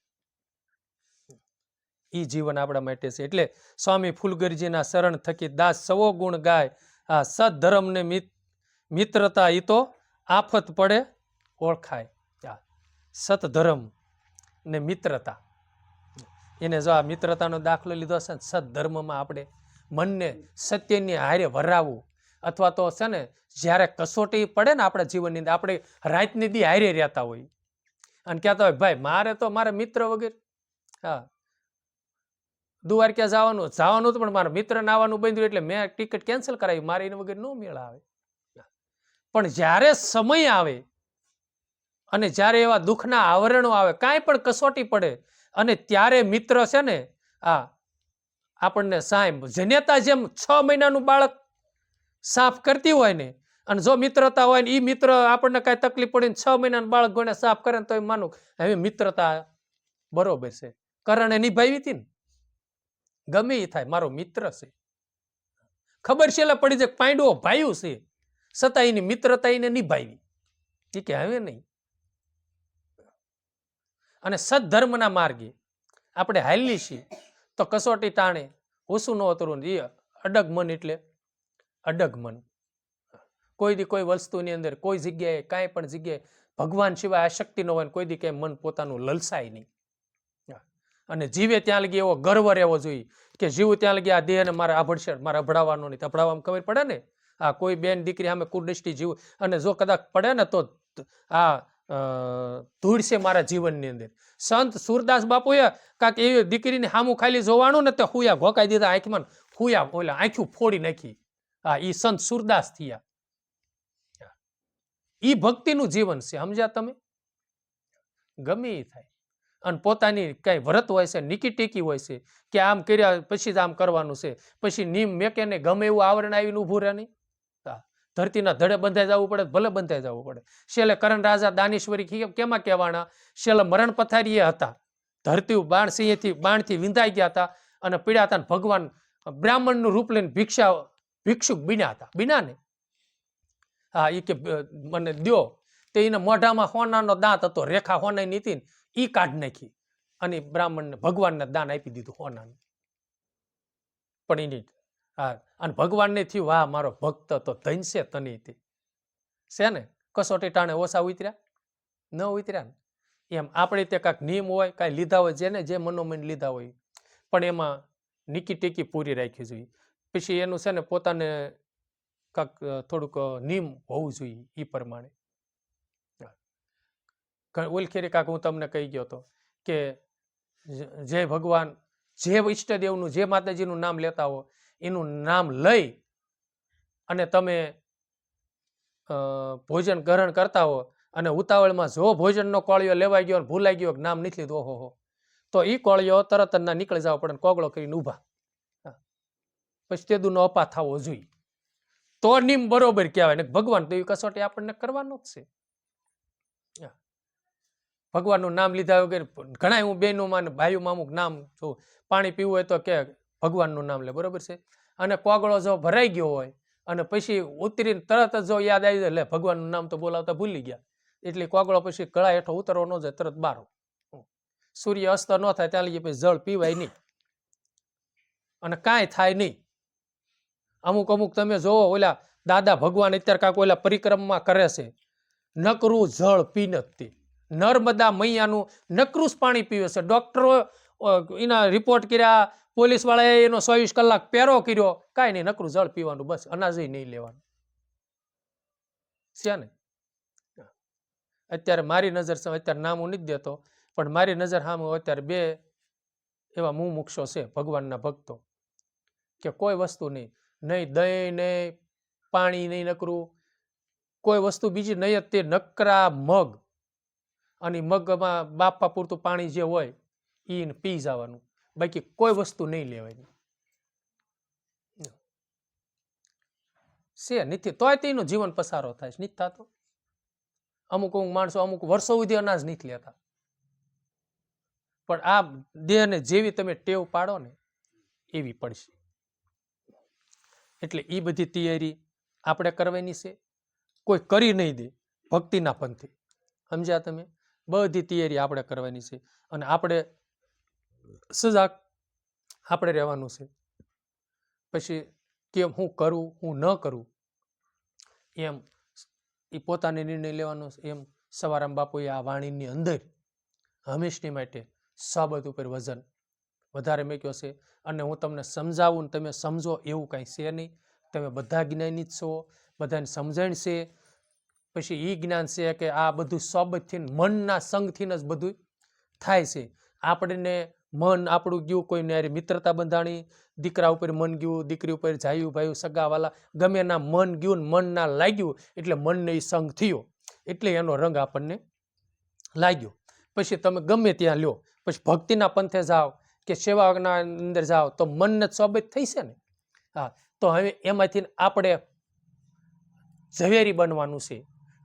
ઈ જીવન આપણા માટે છે. એટલે સ્વામી ફૂલગરજીના શરણ થકી દાસ સવો ગુણ ગાય. આ સદધર્મ ને મિત્રતા ઈ તો આફત પડે ઓળખાય. સતધર્મ ને મિત્રતા એને જો આ મિત્રતાનો દાખલો લીધો છે ને સદધર્મમાં આપણે મનને સત્યની હારે વરાવવું અથવા તો છે ને જ્યારે કસોટી પડે ને આપણા જીવનની અંદર આપણે રાતની દી હારે રહેતા હોય અને કહેતા હોય ભાઈ મારે તો મારા મિત્ર વગેરે હા દ્વારકા જવાનું તો પણ મારા મિત્રને આવવાનું બંધ્યું એટલે મેં ટિકિટ કેન્સલ કરાવી મારે એને વગર ન મેળ આવે. પણ જ્યારે સમય આવે અને જ્યારે એવા દુઃખના આવરણો આવે કાંઈ પણ કસોટી પડે અને ત્યારે મિત્ર છે ને આપણને સાહેબ જનેતા જેમ 6 મહિનાનું બાળક સાફ કરતી હોય ને અને જો મિત્રતા હોય ને એ મિત્ર આપણને કાંઈ તકલીફ પડીને 6 મહિનાનું બાળક ગોને સાફ કરે ને તો એ માનું હવે મિત્રતા બરોબર છે. કરણે નિભાવી હતી ને ગમે એ થાય મારો મિત્ર છે. ખબર છે એટલે પડી જાય પાંડવો ભાઈયું છે છતાં એની મિત્રતા એને નિભાવી એ કે હવે નહીં. અને સદધર્મના માર્ગે આપણે હાલી છીએ તો કસોટી તાણે ઓછું ન ઉતરવું. એ અડગ મન એટલે અડગ મન. કોઈ દી કોઈ વસ્તુની અંદર કોઈ જગ્યાએ કાંઈ પણ જગ્યાએ ભગવાન સિવાય આશક્તિ ન હોય કોઈ દી ક્યાંય મન પોતાનું લલસાય નહીં. અને જીવે ત્યાં લગી એવો ગર્વ રહેવો જોઈએ કે જીવું ત્યાં લગી આ દેહને મારે આભડશે મારે અભડાવવાનો નહીં. અભડાવવામાં ખબર પડે ને આ કોઈ બેન દીકરી સામે કુદૃષ્ટિ જીવું અને જો કદાચ પડે ને તો આ ધૂળ છે મારા જીવનની અંદર. સંત સુરદાસ બાપુએ કાંક એવી દીકરીને સામું ખાલી જોવાનું ને તો હુયા ઘોકાઈ દીધા આંખમાં હુયા ઓલા આંખ્યું ફોડી નાખી. હા, એ સંત સુરદાસ થયા. ઈ ભક્તિનું જીવન છે. સમજ્યા તમે? ગમે એ થાય અને પોતાની કઈ વ્રત હોય છે નીકી ટીકી હોય છે કે આમ કર્યા પછી જ આમ કરવાનું છે પછી નિયમ મેકે ને ગમે એવું આવરણ આવીને ઊભું રહે નહીં. ધરતીના ધડે બંધાઈ જવું પડે ભલે બંધાઈ જવું પડે. છેલ્લે કરણ રાજા દાનેશ્વરી કેમાં કહેવાના છેલ્લે મરણ પથારીએ હતા. ધરતી બાણથી વિંધાઈ ગયા હતા અને પીડ્યા હતા. ભગવાન બ્રાહ્મણનું રૂપ લઈને ભિક્ષુક બન્યા હતા. બિના ને હા એ કે મને દ્યો તે એના મોઢામાં હોનાનો દાંત હતો, રેખા હોનાની હતી ને ઈ કાઢ નાખી અને બ્રાહ્મણને ભગવાનને દાન આપી દીધું હોનાનું. પણ એની હા, અને ભગવાનને થયું વાહ મારો ભક્ત તો ધનશે તની તે છે ને, કસોટી ટાણે ઓછા ઉતર્યા ન ઉતર્યા ને એમ આપણે તે કાંઈક નિયમ હોય, કાંઈ લીધા હોય, જેને જે મનોમન લીધા હોય, પણ એમાં નીકી ટીકી પૂરી રાખવી જોઈએ. પછી એનું છે ને પોતાને કાંક થોડુંક નિયમ હોવું જોઈએ એ પ્રમાણે. ઓલખેરી કાંક હું તમને કહી ગયો હતો કે જે ભગવાન, જે ઈષ્ટદેવનું, જે માતાજીનું નામ લેતા હો એનું નામ લઈ અને તમે ભોજન ગ્રહણ કરતા હો અને ઉતાવળમાં જો ભોજનનો કોળિયો લેવાઈ ગયો, ભૂલાઈ ગયો, નામ નથી લીધું, ઓહો, તો એ કોળિયો તરત જ ના નીકળી જવો પડે, કોગળો કરીને ઊભા. પછી તે દુનો અપા થવો જોઈએ, તો નિયમ બરોબર કહેવાય. ને ભગવાન તો એ કસોટી આપણને કરવાનો જ છે. ભગવાનનું નામ લીધા વગર ઘણા હું બહેનોમાં ભાઈઓમાં અમુક નામ છું, પાણી પીવું હોય તો કે ભગવાનનું નામ લે, બરોબર છે. અને કોગળો જો ભરાઈ ગયો હોય અને પછી ઉતરીને તરત જ જો યાદ આવી જાય લે ભગવાનનું નામ તો બોલાવતા ભૂલી ગયા, એટલે કોગળો પછી ગળા હેઠો ઉતરવો ન જાય, તરત બારો. સૂર્ય અસ્ત ન થાય ત્યાં લગી પછી જળ પીવાય નહીં અને કાંઈ થાય નહીં. અમુક અમુક તમે જોવો ઓલા દાદા ભગવાન અત્યારે કાંક ઓલા પરિક્રમા કરે છે, નકરું જળ પીને જ તે નર્મદા મૈયાનું નકરું જ પાણી પીવે છે. ડોક્ટરો એના રિપોર્ટ કર્યા, પોલીસ વાળાએ એનો 24 કલાક પેરો કર્યો, કાંઈ નહીં, નકરું જળ પીવાનું, બસ અનાજ નહીં લેવાનું છે ને. અત્યારે મારી નજર છે, અત્યારે નામ હું નથી દેતો, પણ મારી નજર સામે અત્યારે બે એવા મુમુક્ષો છે ભગવાનના ભક્તો કે કોઈ વસ્તુ નહીં, નહીં દહીં, નહીં પાણી, નહીં નકરું કોઈ વસ્તુ બીજી નહીં જ તે નકરા મગ, અને મગમાં બાપા પૂરતું પાણી જે હોય એ પી જવાનું, બાકી કોઈ વસ્તુ નહીં લેવાની છે. નથી તોય તેનું જીવન પસારો થાય છે, નથી થતો. અમુક અમુક માણસો અમુક વર્ષો સુધી અનાજ નથી લેતા, પણ આ દેહને જેવી તમે ટેવ પાડો ને એવી પડશે. એટલે એ બધી તૈયારી આપણે કરવાની છે, કોઈ કરી નહીં દે ભક્તિના પંથે, સમજ્યા તમે? બધી તૈયારી આપણે કરવાની છે અને આપણે સજાગ આપણે રહેવાનું છે. પછી કેમ હું કરું હું ન કરું એમ એ પોતાને નિર્ણય લેવાનો છે. એમ સવારામ બાપુએ આ વાણીની અંદર હંમેશની માટે સાબત ઉપર વજન વધારે મૂક્યો છે અને હું તમને સમજાવું ને તમે સમજો એવું કાંઈ છે નહીં. તમે બધા જ્ઞાની જ છો, બધાને સમજણ છે. પછી એ જ્ઞાન છે કે આ બધું સોબતથી મનના સંગથી જ બધું થાય છે. આપણને મન આપણું ગયું, કોઈને યાર મિત્રતા બંધાણી, દીકરા ઉપર મન ગયું, દીકરી ઉપર જાયું ભાયું સગાવાલા ગમે ના મન ગયું ને મન ના લાગ્યું એટલે મનને એ સંગ થયો એટલે એનો રંગ આપણને લાગ્યો. પછી તમે ગમે ત્યાં લ્યો, પછી ભક્તિના પંથે જાઓ કે સેવાના અંદર જાઓ તો મનને સોબત થઈ છે ને. હા, તો હવે એમાંથી આપણે ઝવેરી બનવાનું છે.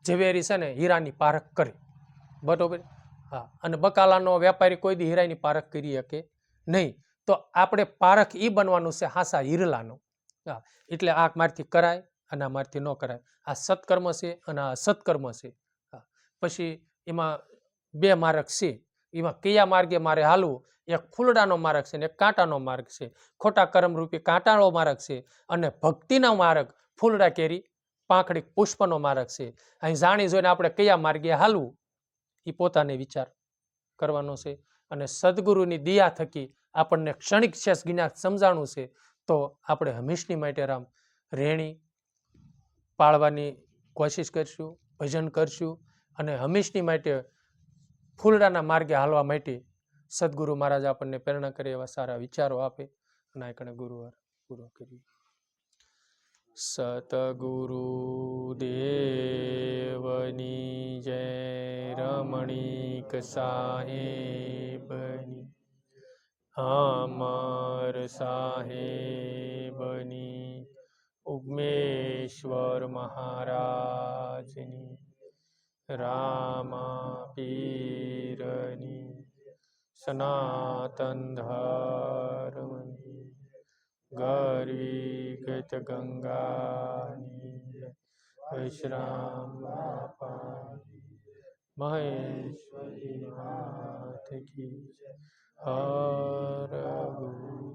ઝવેરી છે ને હીરાની પારખ કરે, બરોબર. હા, અને બકાલાનો વેપારી કોઈ દી હીરાની પારખ કરી શકે નહીં. તો આપણે પારખ એ બનવાનું છે હાસા હીરલાનો. હા, એટલે આ મારથી કરાય અને આ મારથી ન કરાય, આ સત્કર્મ છે અને આ સત્કર્મ છે. હા, પછી એમાં બે માર્ગ છે, એમાં કયા માર્ગે મારે હાલવું? એક ફૂલડાનો માર્ગ છે ને એક કાંટાનો માર્ગ છે. ખોટા કર્મરૂપી કાંટાળો માર્ગ છે અને ભક્તિનો માર્ગ ફૂલડા કેરી પાંખડી પુષ્પનો માર્ગ છે. અહીં જાણી જોઈને આપણે કયા માર્ગે હાલવું એ પોતાને વિચાર કરવાનો છે. અને સદગુરુની દયા થકી આપણને ક્ષણિક શેષ જ્ઞાન સમજાણું છે તો આપણે હંમેશની માટે રામ રેણી પાળવાની કોશિશ કરશું, ભજન કરશું અને હંમેશની માટે ફૂલડાના માર્ગે હાલવા માટે સદગુરુ મહારાજ આપણને પ્રેરણા કરે એવા સારા વિચારો આપે અને આ કણે ગુરુવાર પૂરો કરીએ. સતગુરુ દેવની જય, રમણીક સાહેબની, અમર સાહેબની, ઉગમેશ્વર મહારાજની, રામા પીરની, સનાતન ધર્મની, ગરવી ગત ગંગાની, વિશ્રામ બાપાની. મહેશ્વરી નાથ કી જય. હર ગુરુ